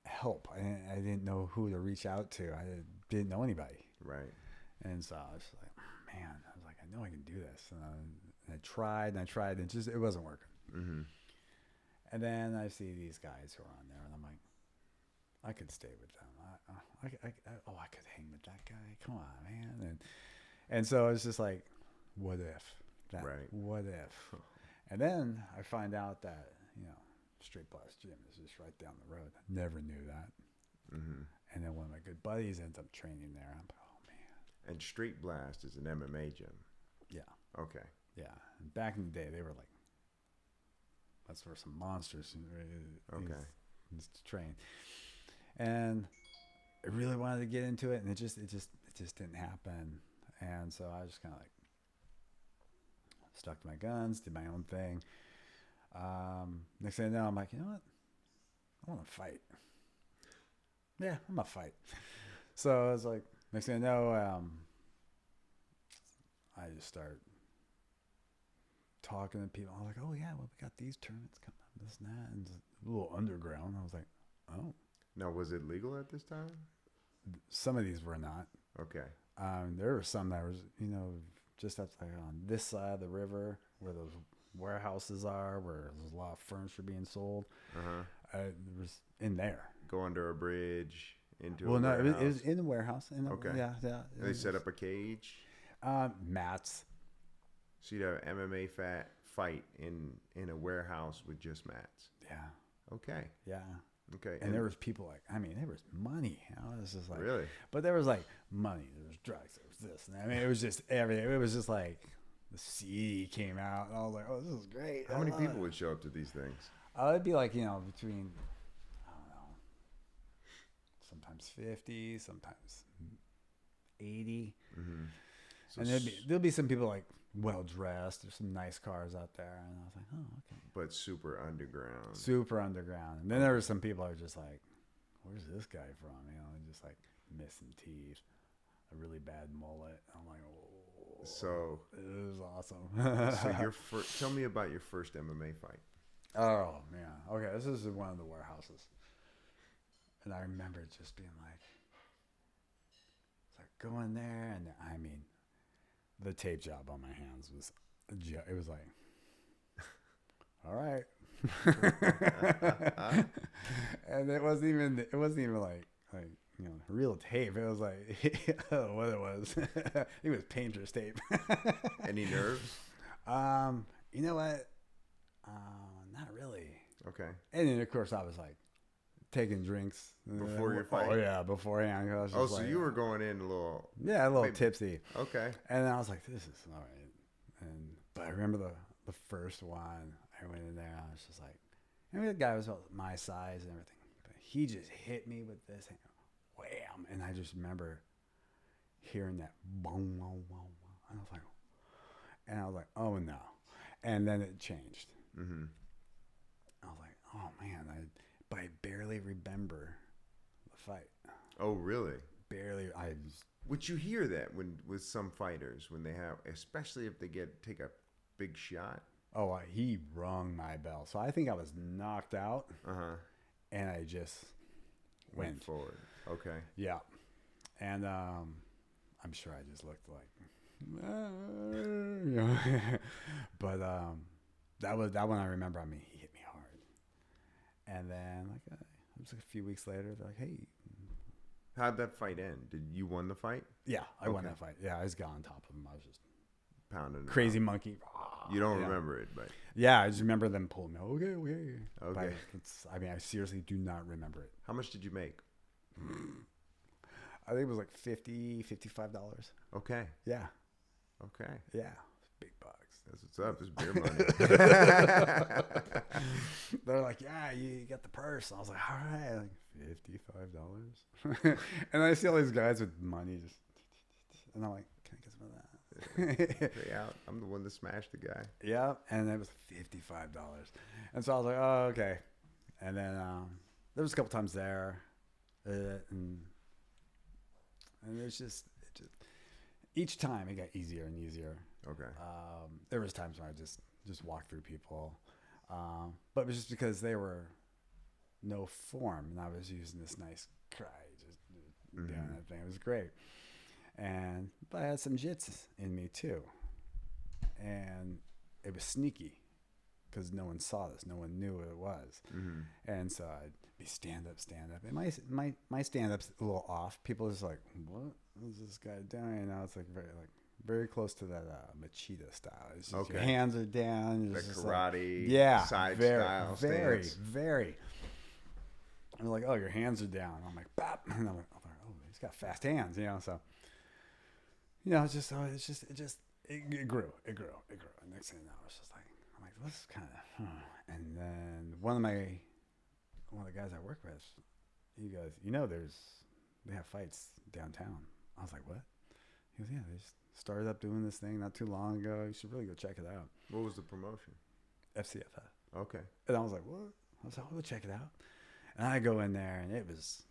help. I didn't know who to reach out to. I didn't know anybody. Right. And so I was like, man, I was like, I know I can do this. And I tried, and it wasn't working. Mm-hmm. And then I see these guys who are on there, and I'm like, I could stay with them. I could hang with that guy. Come on, man. And so it's just like, what if? Right. What if? And then I find out that, you know, Straight Blast Gym is just right down the road. I never knew that. Mm-hmm. And then one of my good buddies ends up training there. I'm like, oh, man. And Straight Blast is an MMA gym. Yeah. Okay. Yeah. And back in the day, they were like, that's where some monsters used to train. And I really wanted to get into it, and it just didn't happen. And so I just kind of like stuck to my guns, did my own thing. Next thing I know, I'm like, you know what? I want to fight. Yeah, I'm gonna fight. So I was like, next thing I know, I just start talking to people. I'm like, oh yeah, well, we got these tournaments coming up, this and that, and it's a little underground. I was like, oh. Now, was it legal at this time? Some of these were not. Okay. There were some that was, you know, just up like on this side of the river where those warehouses are, where there's a lot of furniture being sold. It was in there. Go under a bridge into. Well, a no, warehouse. it was in the warehouse. Okay. Yeah. They set up a cage. Mats. So you'd have an MMA fight in a warehouse with just mats. Yeah. Okay. Yeah. Okay. And there was people like, I mean, there was money. You know, it was just like, really? But there was like money. There was drugs. There was this. And I mean, it was just everything. It was just like the CD came out, and I was like, oh, this is great. How many people would show up to these things? It'd be like, between, I don't know, sometimes 50, sometimes 80. Mm-hmm. So And there'll be some people like well dressed. There's some nice cars out there, and I was like, oh, okay. But super underground. Super underground. And then there were some people who are just like, where's this guy from? Just like missing teeth, a really bad mullet. I'm like, oh. So it was awesome. So tell me about your first MMA fight. Oh man. Okay, this is one of the warehouses, and I remember it just being like, it's like going there, and I mean, the tape job on my hands was, it was like, all right, and it wasn't even like real tape. It was like, I don't know what it was. It was painter's tape. Any nerves? You know what? Not really. Okay. And then of course I was like taking drinks Before your fight? Oh yeah, beforehand. I was just So you were going in a little. Yeah, a little tipsy. Okay. And then I was like, this is all right. But I remember the first one. I went in there and I was just like, I mean, the guy was about my size and everything, but he just hit me with this hand, wham, and I just remember hearing that boom, boom, boom, and I was like, oh no, and then it changed. Mm-hmm. I was like, oh man, but I barely remember the fight. Oh really? Barely. Would you hear that with some fighters when they have, especially if they take a big shot? Oh, he rung my bell, so I think I was knocked out. And I just went forward. Okay. Yeah, and I'm sure I just looked like, but that one I remember. I mean, he hit me hard, and then it was like a few weeks later. They're like, hey. How'd that fight end? Did you won the fight? Yeah, I won that fight. Yeah, I just got on top of him. I was just pounding. Crazy monkey. You don't remember it, but yeah, I just remember them pulling me. Okay. Okay. I mean, I seriously do not remember it. How much did you make? I think it was like $55. Okay. Yeah. Okay. Yeah. Big bucks. That's what's up. It's beer money. They're like, yeah, you got the purse. I was like, all right, like $55. And I see all these guys with money just, and I'm like, can I get some of that? Pay out. I'm the one that smashed the guy. Yeah, and it was $55. And so I was like, oh, okay. And then there was a couple times there, and it's just each time it got easier and easier. Okay. There was times when I just walked through people, but it was just because they were no form, and I was using this nice cry, just doing that thing. It was great. But I had some jits in me too, and it was sneaky because no one saw this, no one knew what it was, and so I'd be stand up, and my stand up's a little off. People are just like, what is this guy doing? You know, it's like very close to that Machida style. It's just your hands are down, like just karate, like, side very, style, very, stance. very. I'm like, oh, your hands are down. I'm like, bop, and I'm like, oh, he's got fast hands, you know, so. You know, it grew. And next thing you know, it's just like, I'm like, this is kind of, And then one of the guys I work with, he goes, they have fights downtown. I was like, what? He goes, yeah, they just started up doing this thing not too long ago. You should really go check it out. What was the promotion? FCFF. Okay. And I was like, what? I was like, I'll go check it out. And I go in there, and it was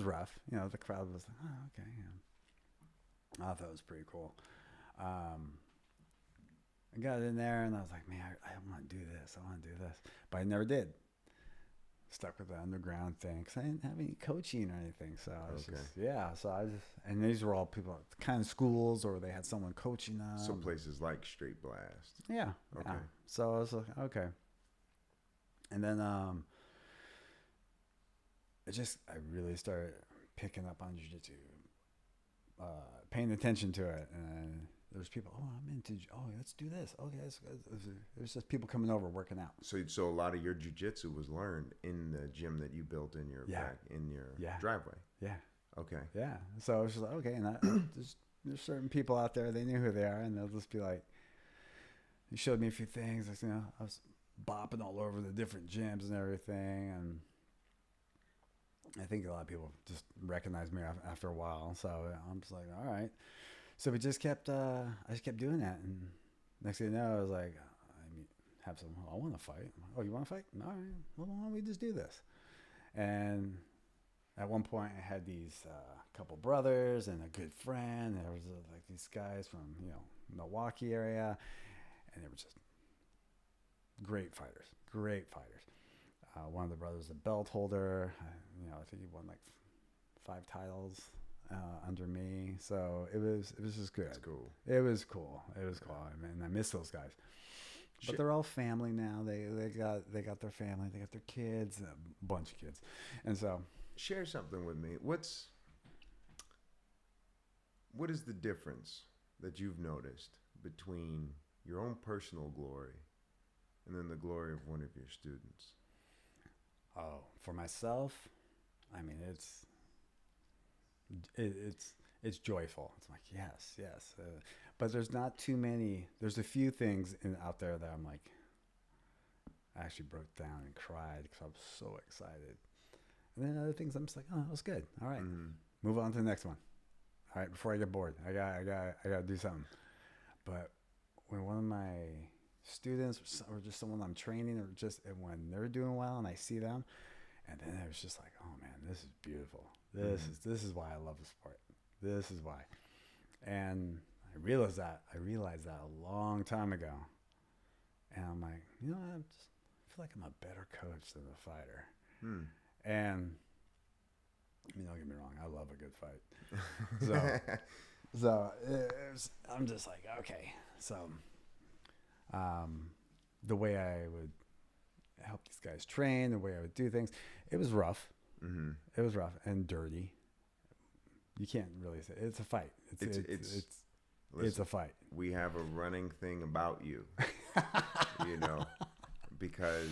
rough. You know, the crowd was like, oh, okay, yeah. I thought it was pretty cool. I got in there and I was like, man, I want to do this. But I never did. Stuck with the underground thing because I didn't have any coaching or anything. So I was and these were all people at the kind of schools or they had someone coaching them. Some places like Straight Blast. Yeah. Okay. Yeah. So I was like, okay. And then I really started picking up on jiu-jitsu. Paying attention to it, and there's people. Oh, I'm into. Oh, let's do this. Okay, there's just people coming over working out. So a lot of your jiu-jitsu was learned in the gym that you built in your driveway. Yeah. Okay. Yeah. So I was just like, okay, and there's certain people out there. They knew who they are, and they'll just be like. He showed me a few things. Like, I was bopping all over the different gyms and everything, and I think a lot of people just recognized me after a while. So I'm just like, all right. So we just kept. I just kept doing that, and next thing you know, I was like, I want to fight. Oh, you want to fight? All right. Well, why don't we just do this? And at one point, I had these couple brothers and a good friend. There was like these guys from Milwaukee area, and they were just great fighters. One of the brothers, a belt holder. I think he won like 5 titles under me. So it was just good. That's cool. It was cool. I mean, I miss those guys. But they're all family now. They got their family. They got their kids, a bunch of kids, and so. Share something with me. What is the difference that you've noticed between your own personal glory and then the glory of one of your students? Oh, for myself, I mean, it's joyful. It's like, yes. But there's not too many. There's a few things out there that I'm like, I actually broke down and cried because I was so excited. And then other things, I'm just like, oh, that was good. All right, move on to the next one. All right, before I get bored, I got to do something. But when one of my students or just someone I'm training, and when they're doing well, and I see them, and then I was just like, oh man, this is beautiful. This is why I love the sport. This is why. And I realized that a long time ago. And I'm like, I feel like I'm a better coach than a fighter. And I mean, don't get me wrong, I love a good fight. So I'm just like, okay. So the way I would help these guys train, the way I would do things, it was rough. It was rough and dirty. You can't really say it's a fight. It's a fight. We have a running thing about you, because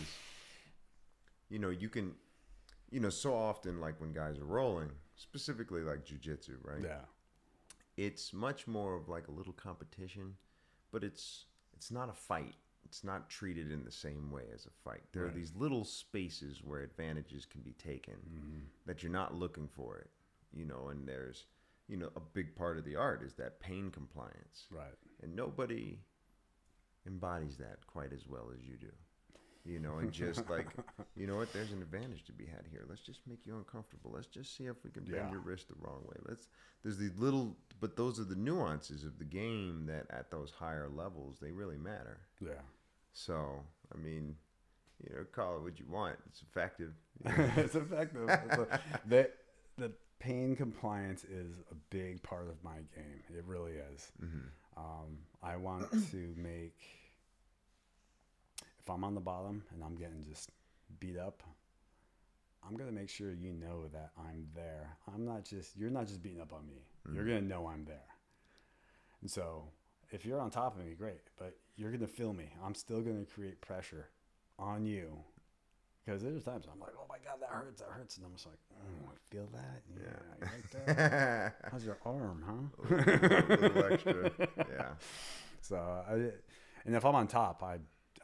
you can. So often, like when guys are rolling, specifically like jiu-jitsu, right? Yeah. It's much more of like a little competition, but it's not a fight. It's not treated in the same way as a fight. There are these little spaces where advantages can be taken that you're not looking for it, and there's, a big part of the art is that pain compliance. Right. And nobody embodies that quite as well as you do. And just like, what, there's an advantage to be had here. Let's just make you uncomfortable. Let's just see if we can bend your wrist the wrong way. There's these little, but those are the nuances of the game that at those higher levels, they really matter. Yeah. So, I mean, call it what you want. It's effective. It's effective. The pain compliance is a big part of my game. It really is. I want to make... If I'm on the bottom and I'm getting just beat up, I'm going to make sure that I'm there. You're not just beating up on me. You're going to know I'm there. And so if you're on top of me, great, but you're going to feel me. I'm still going to create pressure on you. Because there's times I'm like, oh my God, that hurts. And I'm just like, I feel that? Yeah. Like that? How's your arm, huh? A little extra. Yeah. So, and if I'm on top,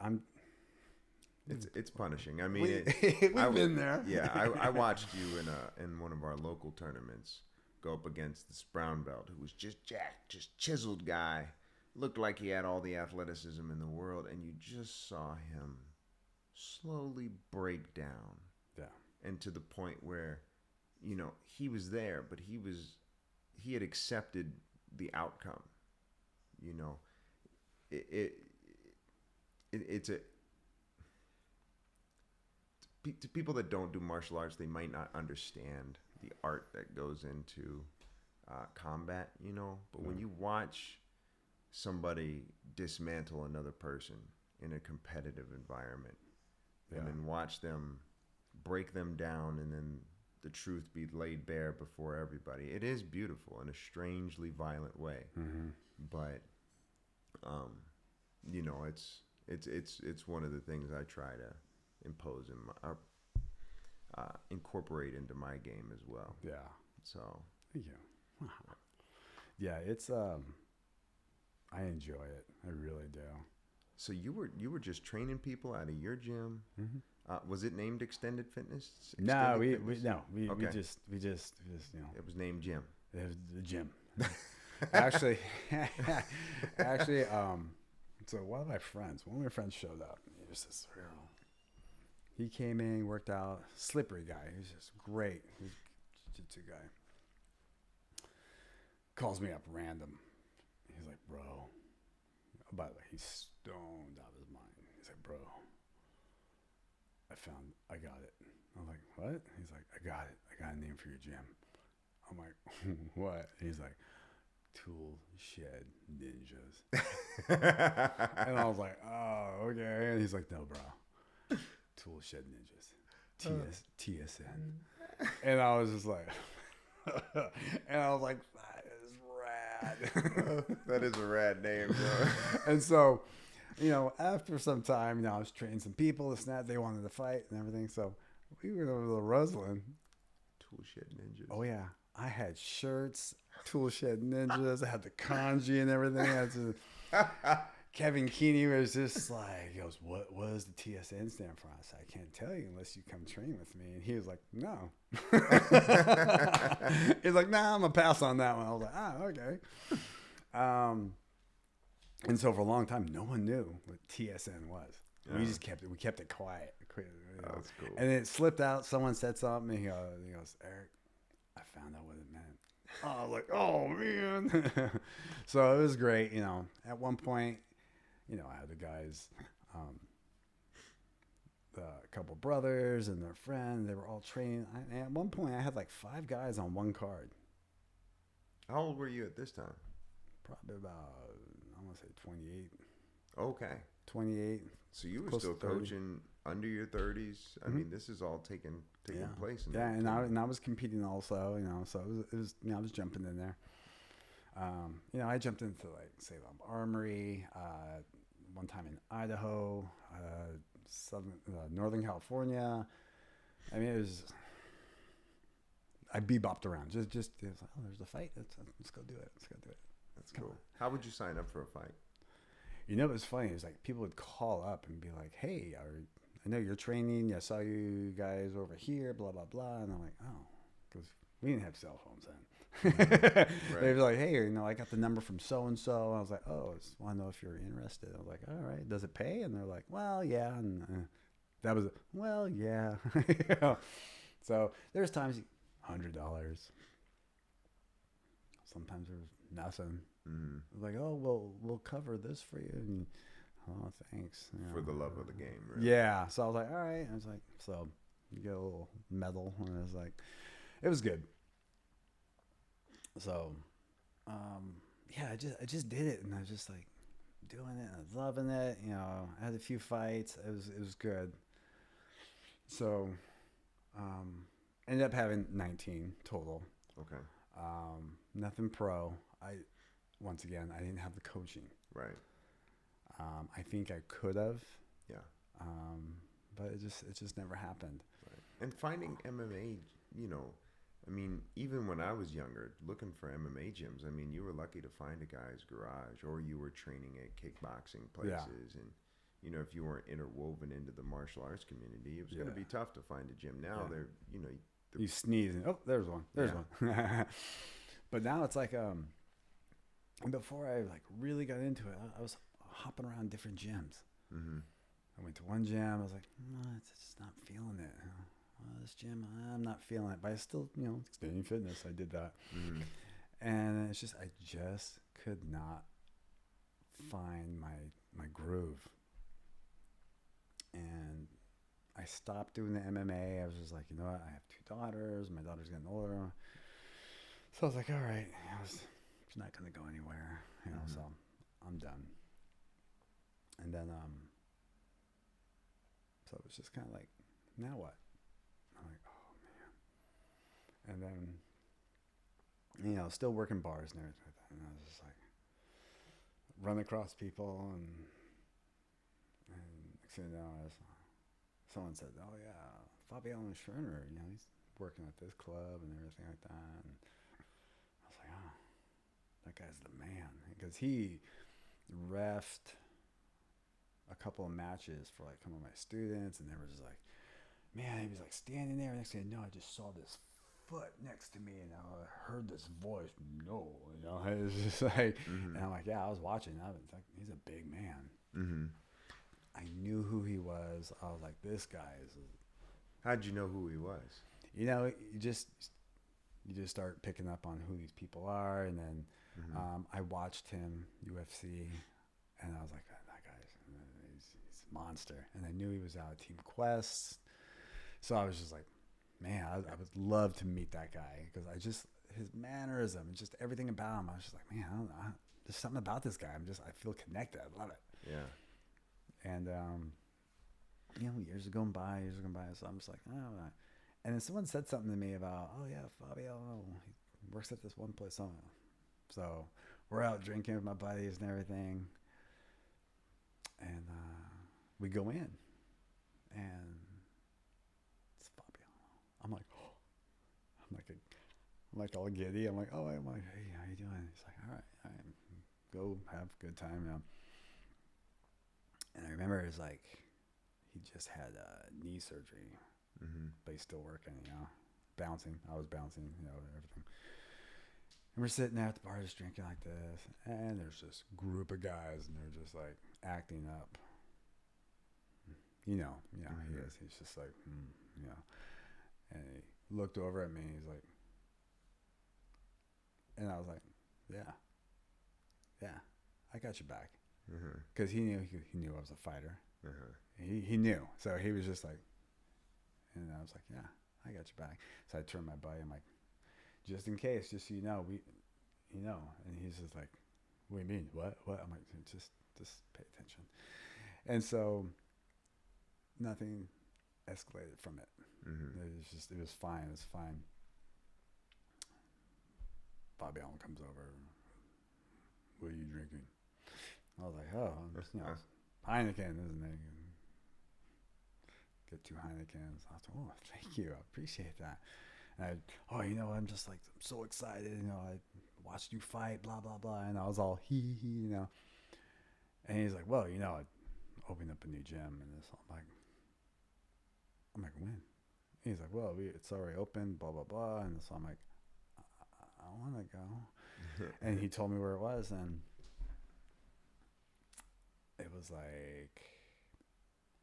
I'm... It's punishing. I mean, we've been there. Yeah, I watched you in one of our local tournaments go up against this brown belt who was just jacked, just chiseled guy, looked like he had all the athleticism in the world, and you just saw him slowly break down. Yeah. And to the point where, he was there, but he had accepted the outcome. It's a... To people that don't do martial arts, they might not understand the art that goes into combat, But when you watch somebody dismantle another person in a competitive environment, and then watch them break them down, and then the truth be laid bare before everybody, it is beautiful in a strangely violent way. But You know, it's one of the things I try to impose in my incorporate into my game as well. Yeah. So Thank you. Wow. Yeah, it's I enjoy it. I really do. So you were just training people out of your gym. Was it named Extended Fitness? No, we Okay. just you know, It was named Gym. it was the gym. actually, actually, so one of my friends showed up. He was this real. He came in, worked out, slippery guy. He was just great. He's a jiu-jitsu guy. Calls me up random. He's like, bro. Oh, by the way, he's stoned out of his mind. He's like, bro, I got it. I'm like, what? He's like, I got it. I got a name for your gym. I'm like, what? He's like, Tool Shed Ninjas. And I was like, oh, okay. And he's like, no, bro. Tool Shed Ninjas. TSN. And I was just like, and I was like, that is rad. That is a rad name, bro. And so, you know, after some time, you know, I was training some people, this and that. They wanted to fight and everything. So we were over to Roseland. Tool Shed Ninjas. Oh, yeah. I had shirts, Tool Shed Ninjas. I had the kanji and everything. I had to, Kevin Keeney was just like, he goes, what does the TSN stand for? I said, I can't tell you unless you come train with me. And he was like, no. He's like, nah, I'm going to pass on that one. I was like, okay. And so for a long time, no one knew what TSN was. Yeah. We kept it quiet. You know? That's cool. And it slipped out. Someone said something. And he goes, Eric, I found out what it meant. I was like, oh, man. So it was great. You know, at one point, you know, I had the guys, a couple brothers and their friend. They were all training. And at one point, I had like 5 guys on one card. How old were you at this time? Probably about, I want to say 28. Okay. 28. So you were still coaching under your 30s. I mean, this is all taking place. And I was competing also, you know, so it was you know, I was jumping in there. You know, I jumped into like Salem Armory, one time in Idaho, Northern California. I mean, I bebopped around. Just it was like, oh, there's a fight. Let's go do it. That's cool. How would you sign up for a fight? You know, it was funny. It was like people would call up and be like, hey, I know you're training. I saw you guys over here, blah, blah, blah. And I'm like, oh, because we didn't have cell phones then. Right. They'd be like, hey, you know, I got the number from so-and-so. I was like, oh, I just want to know if you're interested. I was like, all right, does it pay? And they're like, well, yeah. And that was, well, yeah. You know? So there's times $100. Sometimes there was nothing. Like, oh, well, we'll cover this for you. And, oh, thanks. You know, for the love of the game, really. Yeah. So I was like, all right. I was like, so you get a little medal. And I was like, it was good. So, yeah, I just did it. And I was just like doing it. And I was loving it. You know, I had a few fights. It was good. So, ended up having 19 total. Okay. Nothing pro. Once again, I didn't have the coaching. Right. I think I could have. Yeah. But it just never happened. Right. And finding MMA, you know, I mean, even when I was younger, looking for MMA gyms, I mean, you were lucky to find a guy's garage, or you were training at kickboxing places. Yeah. And, you know, if you weren't interwoven into the martial arts community, it was going to be tough to find a gym. Now they're, you know. You sneeze and, oh, there's one. One. But now it's like, before I like really got into it, I was hopping around different gyms. I went to one gym. I was like, no, it's just not feeling it. This gym, I'm not feeling it. But I still, you know, Extending Fitness, I did that. And it's just, I just could not find my groove. And I stopped doing the MMA. I was just like, you know what? I have 2 daughters. My daughter's getting older. So I was like, all right, it's not going to go anywhere, you know, so I'm done. And then, so it was just kind of like, now what? I'm like, oh, man. And then, you know, still working bars and everything like that. And I was just like, run across people, and next thing you know, someone said, "Oh yeah, Fabian Schroeder, he's working at this club and everything like that." And I was like, "Oh, that guy's the man," because he reffed a couple of matches for like some of my students, and they were just like, man, he was like standing there. Next thing you know, I just saw this foot next to me, and I heard this voice. No, it was just like, and I'm like, yeah, I was watching. I was like, he's a big man. I knew who he was. I was like, this guy is. How'd you know who he was? You just start picking up on who these people are, and then I watched him UFC, and I was like, that guy's he's a monster. And I knew he was out of Team Quest. So I was just like, man, I would love to meet that guy, because his mannerism and just everything about him. I was just like, man, I don't know, there's something about this guy. I feel connected. I love it. Yeah. And, years are going by. So I'm just like, oh. And then someone said something to me about, oh yeah, Fabio, he works at this one place. So we're out drinking with my buddies and everything. And we go in, and I'm like all giddy. I'm like, hey, how you doing? He's like, all right, go have a good time, And I remember it was like, he just had knee surgery, but he's still working, bouncing. I was bouncing, everything. And we're sitting there at the bar just drinking like this, and there's this group of guys, and they're just like acting up. He is. He's just like, And he looked over at me. He's like, and I was like, yeah, I got your back, because he knew I was a fighter. He knew, so he was just like, and I was like, yeah, I got your back. So I turned my buddy. I'm like, just in case, just so you know, And he's just like, what do you mean? What? I'm like, just pay attention. And so nothing escalated from it. It was fine. It was fine. Bobby Allen comes over. What are you drinking? I was like, oh, Heineken, isn't it? Get 2 Heinekens. I was like, oh, thank you. I appreciate that. And I'm just like, I'm so excited. I watched you fight, blah, blah, blah. And I was all hee. And he's like, well, I opened up a new gym and this. I'm like, when? He's like, well, it's already open, blah, blah, blah. And so I'm like, I want to go. And he told me where it was, and it was like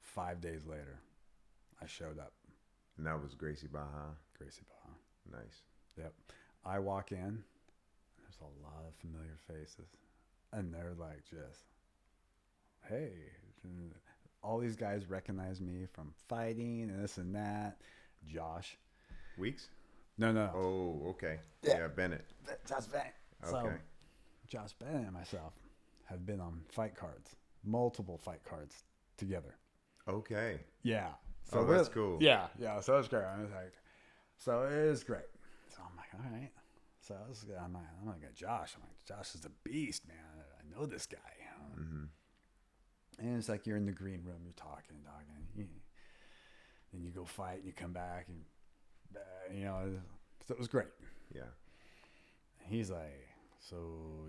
5 days later, I showed up. And that was Gracie Baja? Gracie Baja. Nice. Yep. I walk in, there's a lot of familiar faces, and they're like, just, hey. All these guys recognize me from fighting and this and that. Josh. Weeks? No. Oh, okay. Yeah, Bennett. Josh Bennett. Okay. So, Josh Bennett and myself have been on fight cards, multiple fight cards together. Okay. Yeah. So that's cool. Yeah. So it was great. I was like, so it was great. So I'm like, all right. So I'm like, Josh. I'm like, Josh is a beast, man. I know this guy. And it's like you're in the green room, you're talking. Then you go fight, and you come back, and so it was great. Yeah. And he's like, so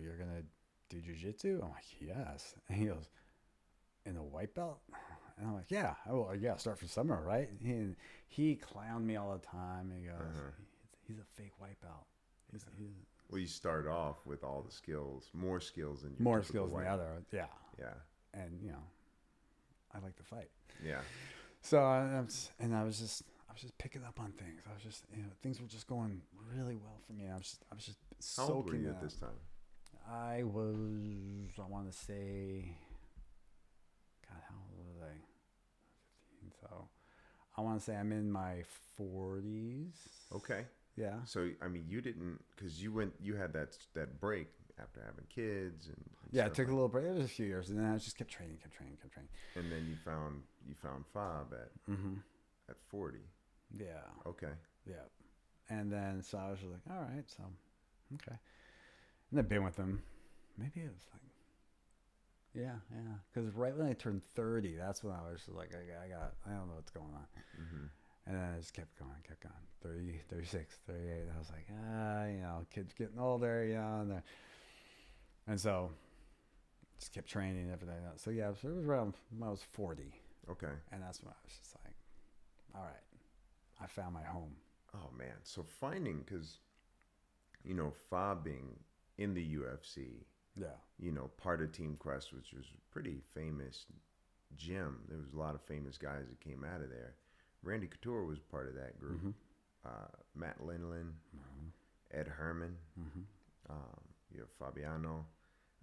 you're gonna do jiu-jitsu? I'm like, yes. And he goes, in a white belt? And I'm like, yeah. Start from somewhere, right? And he clowned me all the time. He goes, he's a fake white belt. Well, you start off with all the skills, more skills than the other. Yeah. Yeah. And I like to fight. Yeah. So I was just picking up on things. I was just things were just going really well for me. I was just soaking. How old were you at this time? I want to say, God, how old was I? 15. So I want to say I'm in my 40s. Okay. Yeah. So I mean, you didn't, because you had that break after having kids and yeah, I took a little break. It was a few years, and then I just kept training. And then you found Fob at 40. Yeah. Okay. Yeah. And then so I was just like, all right, so okay. And I've been with him. Maybe it was like Yeah, yeah. Because right when I turned 30, that's when I was just like, I don't know what's going on. Mm-hmm. And then I just kept going. 30, 36, 38. I was like, kids getting older, and so just kept training and everything else. So yeah, so it was around when I was 40. Okay. And that's when I was just like, all right, I found my home. Oh man. So finding, because, Fob being in the UFC, Yeah. part of Team Quest, which was a pretty famous gym. There was a lot of famous guys that came out of there. Randy Couture was part of that group. Mm-hmm. Matt Linlin, Mm-hmm. Ed Herman, Mm-hmm. you have Fabiano.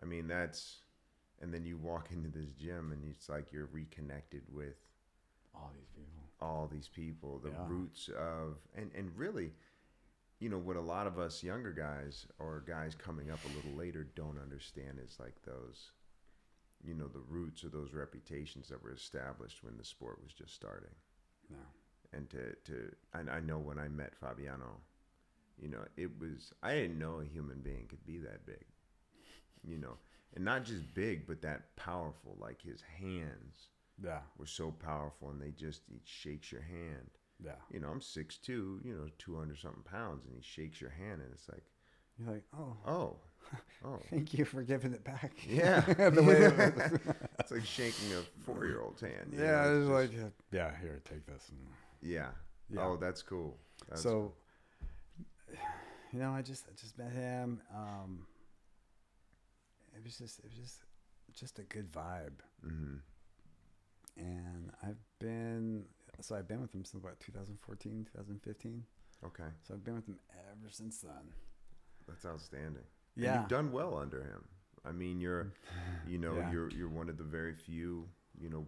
I mean, and then you walk into this gym and it's like you're reconnected with All these people. The roots of, and really, what a lot of us younger guys or guys coming up a little later don't understand is like those, the roots or those reputations that were established when the sport was just starting. No. And I know when I met Fabiano, I didn't know a human being could be that big, and not just big, but that powerful. Like his hands were so powerful, and he shakes your hand. Yeah. I'm 6'2", 200 something pounds, and he shakes your hand, and it's like, you're like, oh. Thank you for giving it back. Yeah. The way it was. It's like shaking a 4-year-old's hand. Yeah, it's like, here, take this. Yeah. Oh, that's cool. I just met him. It was just a good vibe. Mm-hmm. And I've been with him since 2014, 2015. Okay. So I've been with him ever since then. That's outstanding. Yeah. And you've done well under him. I mean, you're one of the very few,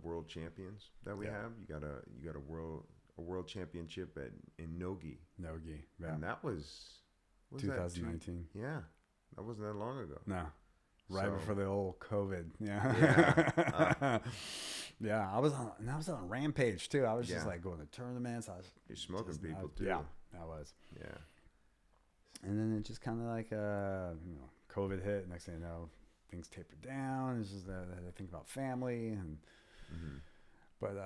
world champions that we have. You got a world championship in Nogi. Nogi. Yeah. And that was 2019. Yeah. That wasn't that long ago. No. Right before the old COVID. Yeah. Yeah. Yeah. I was on a rampage too. I was just like going to tournaments. You're smoking people too. Yeah, I was. Yeah. And then it just kind of like, COVID hit. Next thing you know, things tapered down. It's just that I had to think about family and, but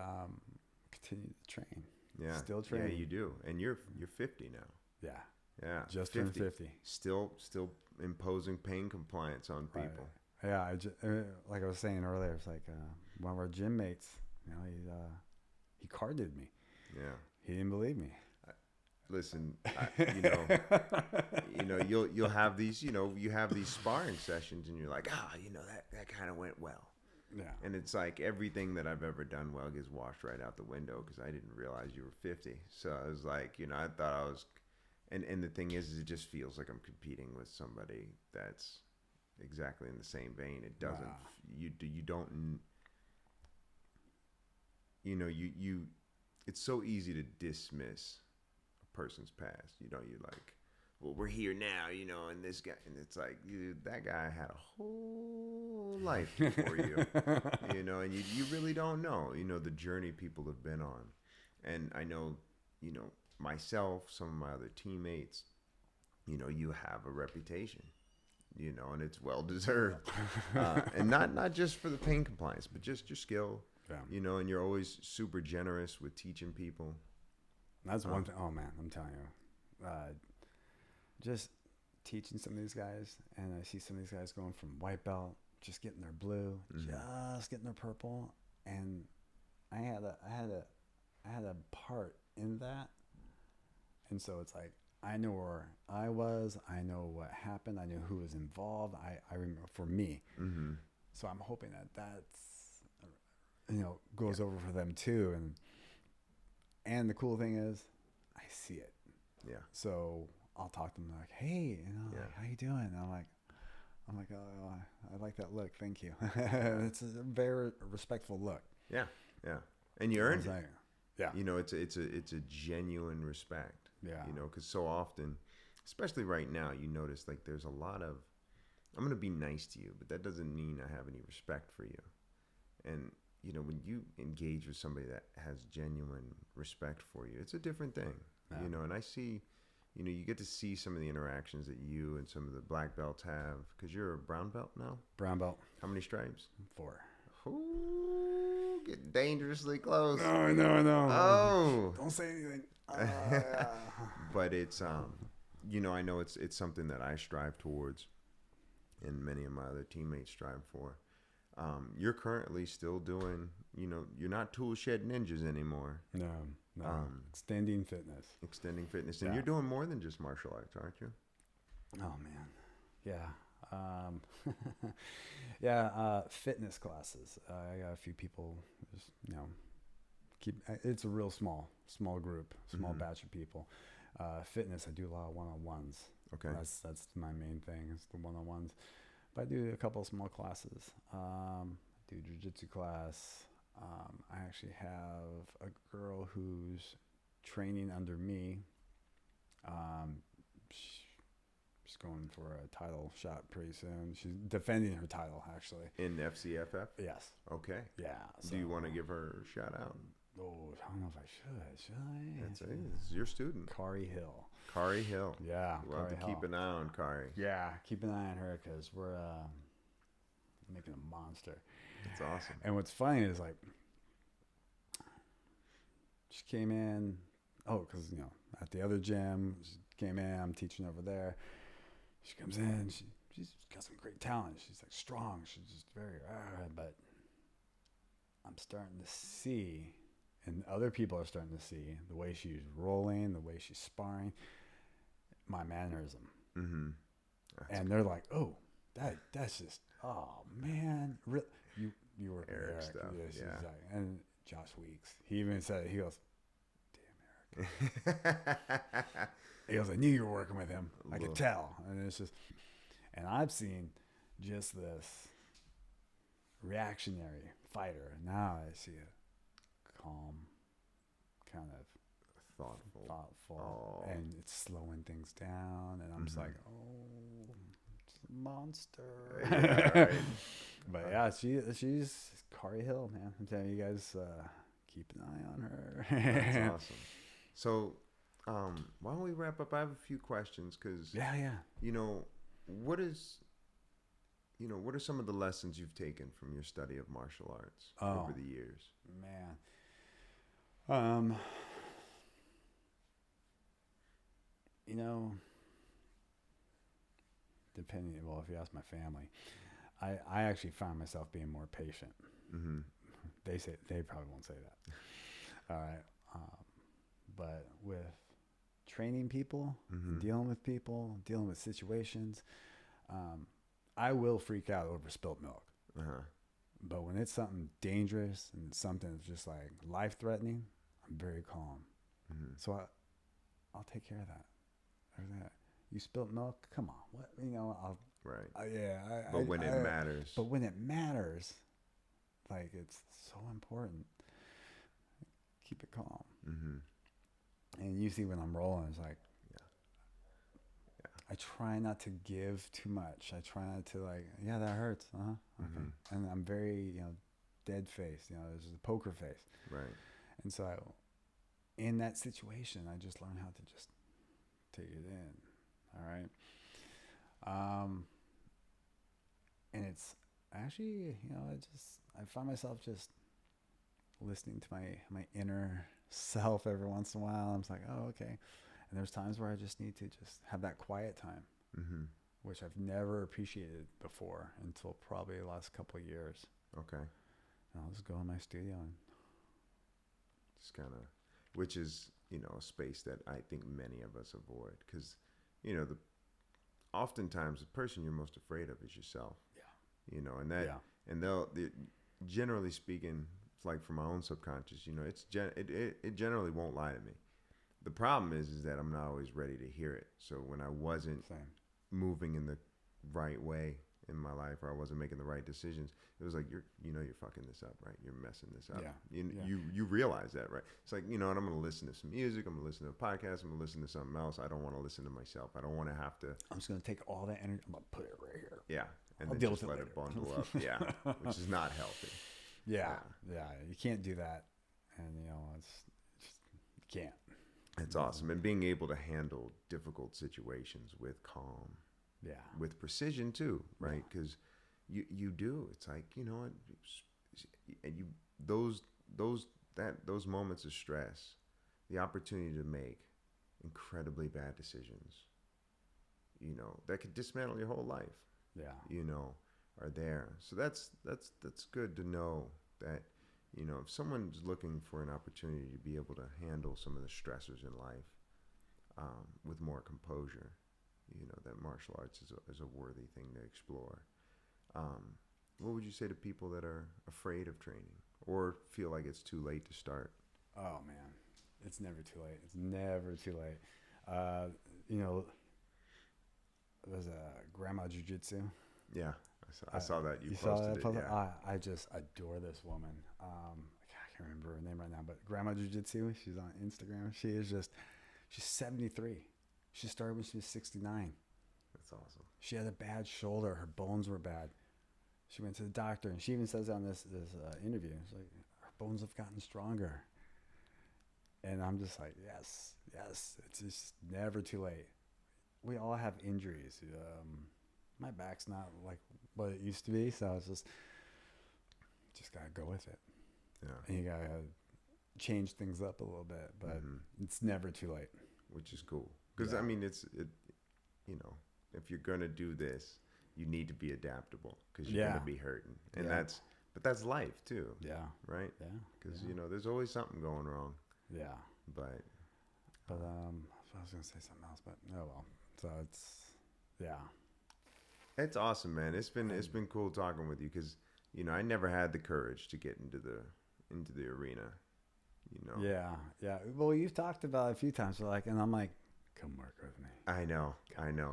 continue to train. Yeah. Still training. Yeah, you do. And you're 50 now. Yeah. Yeah. Just turned 50. Still imposing pain compliance on people. Right. Yeah. Like I was saying earlier, it's like one of our gym mates, he carded me. Yeah. He didn't believe me. Listen, you'll have these, you have these sparring sessions and you're like, that kind of went well. Yeah. And it's like everything that I've ever done well gets washed right out the window because I didn't realize you were 50. So I was like, I thought I was, and the thing is it just feels like I'm competing with somebody that's exactly in the same vein. It doesn't, it's so easy to dismiss a person's past. You're like, well, we're here now, and this guy, and it's like, that guy had a whole life before you, and you really don't know, the journey people have been on. And I know, myself, some of my other teammates, you have a reputation, and it's well deserved, and not just for the pain compliance, but just your skill, and you're always super generous with teaching people. That's one thing. Oh man, I'm telling you, just teaching some of these guys, and I see some of these guys going from white belt, just getting their blue, just getting their purple, and I had a part in that, and so it's like I know where I was, I know what happened, I knew who was involved. I remember for me, so I'm hoping that's goes over for them too, and the cool thing is, I see it. Yeah. So I'll talk to them like, hey, like, how you doing? And I'm like, oh, I like that look. Thank you. It's a very respectful look. Yeah. Yeah. And you earned it. Yeah. It's a genuine respect. Yeah. Because so often, especially right now, you notice like there's a lot of, I'm going to be nice to you, but that doesn't mean I have any respect for you. And, when you engage with somebody that has genuine respect for you, it's a different thing, and I see, you get to see some of the interactions that you and some of the black belts have, because you're a brown belt now. Brown belt. How many stripes? 4. Ooh, get dangerously close. No. Oh, Don't say anything. but it's I know it's something that I strive towards, and many of my other teammates strive for. You're currently still doing, you're not tool shed ninjas anymore. No. Extending fitness. And Yeah. you're doing more than just martial arts, aren't you? Oh man, yeah, fitness classes. I got a few people. Just, it's a real small group, small batch of people. Fitness, I do a lot of one-on-ones. Okay, that's my main thing. Is the one-on-ones. But I do a couple of small classes. Do Jiu-Jitsu class. I actually have a girl who's training under me. She's going for a title shot pretty soon. She's defending her title, actually. in FCFF. Yes. Okay. Yeah. Do you want to give her a shout out? Oh, I don't know if I should. Should I? It's your student, Kari Hill. Kari Hill. Yeah. We'll have to keep an eye on Kari. Yeah, keep an eye on her because we're making a monster. It's awesome. And what's funny is like she came in. Oh, because at the other gym, she came in. I'm teaching over there. She comes in. She's got some great talent. She's like strong. She's just very. But I'm starting to see, and other people are starting to see the way she's rolling, the way she's sparring, my mannerism. Mm-hmm. And they're like, "Oh, that's just. Oh man, you work with Erik Erik stuff. Yes, Yeah. exactly. And Josh Weeks. He even said it. He goes, "Damn, Erik." He goes, "I knew you were working with him. I could tell." And it's just, and I've seen just this reactionary fighter. Now I see a calm, kind of thoughtful, and it's slowing things down. And I'm just like, oh, it's a monster. Yeah, right. But yeah, she's Kari Hill, man. I'm telling you guys, keep an eye on her. That's awesome. So, why don't we wrap up? I have a few questions because Yeah. what are some of the lessons you've taken from your study of martial arts over the years? Man, if you ask my family, I actually found myself being more patient. Mm-hmm. They probably won't say that. All right. But with training people, dealing with people, dealing with situations, I will freak out over spilt milk. Uh-huh. But when it's something dangerous and something that's just like life-threatening, I'm very calm. Mm-hmm. So I'll take care of that. You spilt milk? Come on. What? I'll. Right. But when it matters. But when it matters, like it's so important. Keep it calm. Mm-hmm. And you see when I'm rolling, it's like. Yeah. I try not to give too much. I try not to that hurts. Okay. Mm-hmm. And I'm very, dead face. There's a poker face. Right. And so in that situation, I just learned how to just take it in. All right. And it's actually, I find myself just listening to my inner self every once in a while. I'm just like, oh, okay. And there's times where I just need to just have that quiet time, Mm-hmm. which I've never appreciated before until probably the last couple of years. Okay. And I'll just go in my studio and Just kind of, which is, a space that I think many of us avoid because, oftentimes the person you're most afraid of is yourself. Yeah. And generally speaking, it's like from my own subconscious, it generally won't lie to me. The problem is that I'm not always ready to hear it. So when I wasn't moving in the right way in my life, or I wasn't making the right decisions, it was like, you're fucking this up, right? You're messing this up. Yeah. You realize that, right? It's like, I'm going to listen to some music. I'm going to listen to a podcast. I'm going to listen to something else. I don't want to listen to myself. I don't want to have to. I'm just going to take all that energy. I'm going to put it right here. Yeah. And I'll then deal just with it let later. it bundle up. Yeah. Which is not healthy. Yeah. You can't do that. And, you can't. It's awesome. And being able to handle difficult situations with calm, Yeah. with precision too, right? Because you do. It's like, you know what, and you those moments of stress, the opportunity to make incredibly bad decisions, you know, that could dismantle your whole life, Yeah. you know, are there. So that's good to know that, you know, if someone's looking for an opportunity to be able to handle some of the stressors in life with more composure, you know, that martial arts is a worthy thing to explore. What would you say to people that are afraid of training or feel like it's too late to start? Oh man, it's never too late. It's never too late. You know, there's a Grandma Jiu-Jitsu. Yeah, I saw that you saw posted that? it. Yeah, I just adore this woman. I can't remember her name right now, but Grandma Jiu-Jitsu. She's on Instagram. She's 73. She started when she was 69. that's awesome. She had a bad shoulder. Her bones were bad. She went to the doctor, and she even says on this interview, it's like, her bones have gotten stronger. And I'm just like, yes. It's just never too late. We all have injuries. My back's not like what it used to be, so it's just gotta go with it. Yeah, And you gotta change things up a little bit, but it's never too late. which is cool. Because Yeah. I mean, you know, if you're gonna do this, you need to be adaptable because you're gonna be hurting, and that's life too, Yeah. right? Yeah. Because you know, there's always something going wrong. Yeah. But I was gonna say something else, but oh well. So it's awesome, man. It's been cool talking with you because, you know, I never had the courage to get into the arena, you know. Yeah. Well, you've talked about it a few times, and I'm like, come work with me. I know.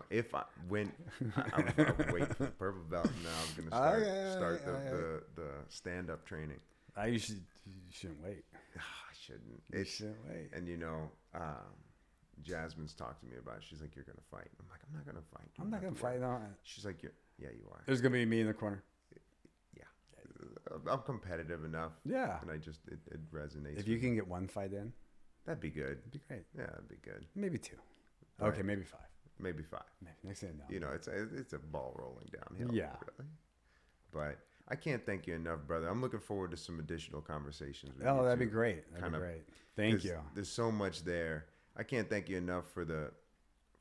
If I went, I was waiting for the purple belt, and now I was gonna start the stand up training. You shouldn't wait. I shouldn't. You shouldn't wait. And you know, Jasmine's talked to me about it. She's like, you're gonna fight. I'm like, I'm not gonna fight. I'm not gonna fight on it. She's like, yeah, you are. There's gonna be me in the corner. I'm competitive enough. Yeah. And it resonates. If you can get one fight in, that'd be good. it'd be great. Yeah, that'd be good. Maybe 2. Right. Okay, maybe 5. Maybe 5. Maybe. Next thing I know. You know, it's a ball rolling downhill. Yeah. Really. But I can't thank you enough, brother. I'm looking forward to some additional conversations with you. Oh, that'd be too. great. That'd be great. Thank you. There's so much there. I can't thank you enough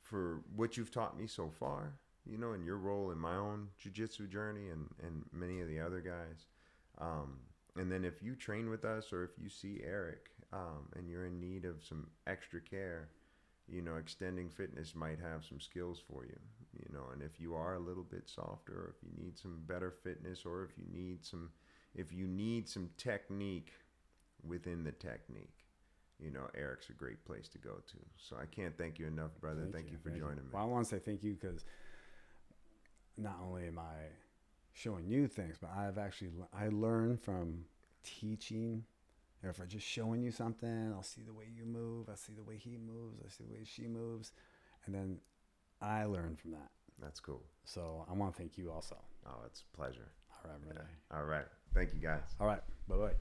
for what you've taught me so far, you know, and your role in my own jiu-jitsu journey and many of the other guys. And then if you train with us or if you see Erik and you're in need of some extra care, you know, Extending Fitness might have some skills for you, you know, and if you are a little bit softer or if you need some better fitness or if you need some technique within the technique, you know, Erik's a great place to go to. So I can't thank you enough, brother. Thank you for joining me. Well, I want to say thank you because not only am I showing you things, but I learn from teaching. Or if I'm just showing you something, I'll see the way you move, I see the way he moves, I see the way she moves, and then I learn from that. That's cool. So I want to thank you also. Oh, it's a pleasure. All right, brother. All right. Thank you, guys. All right. Bye-bye.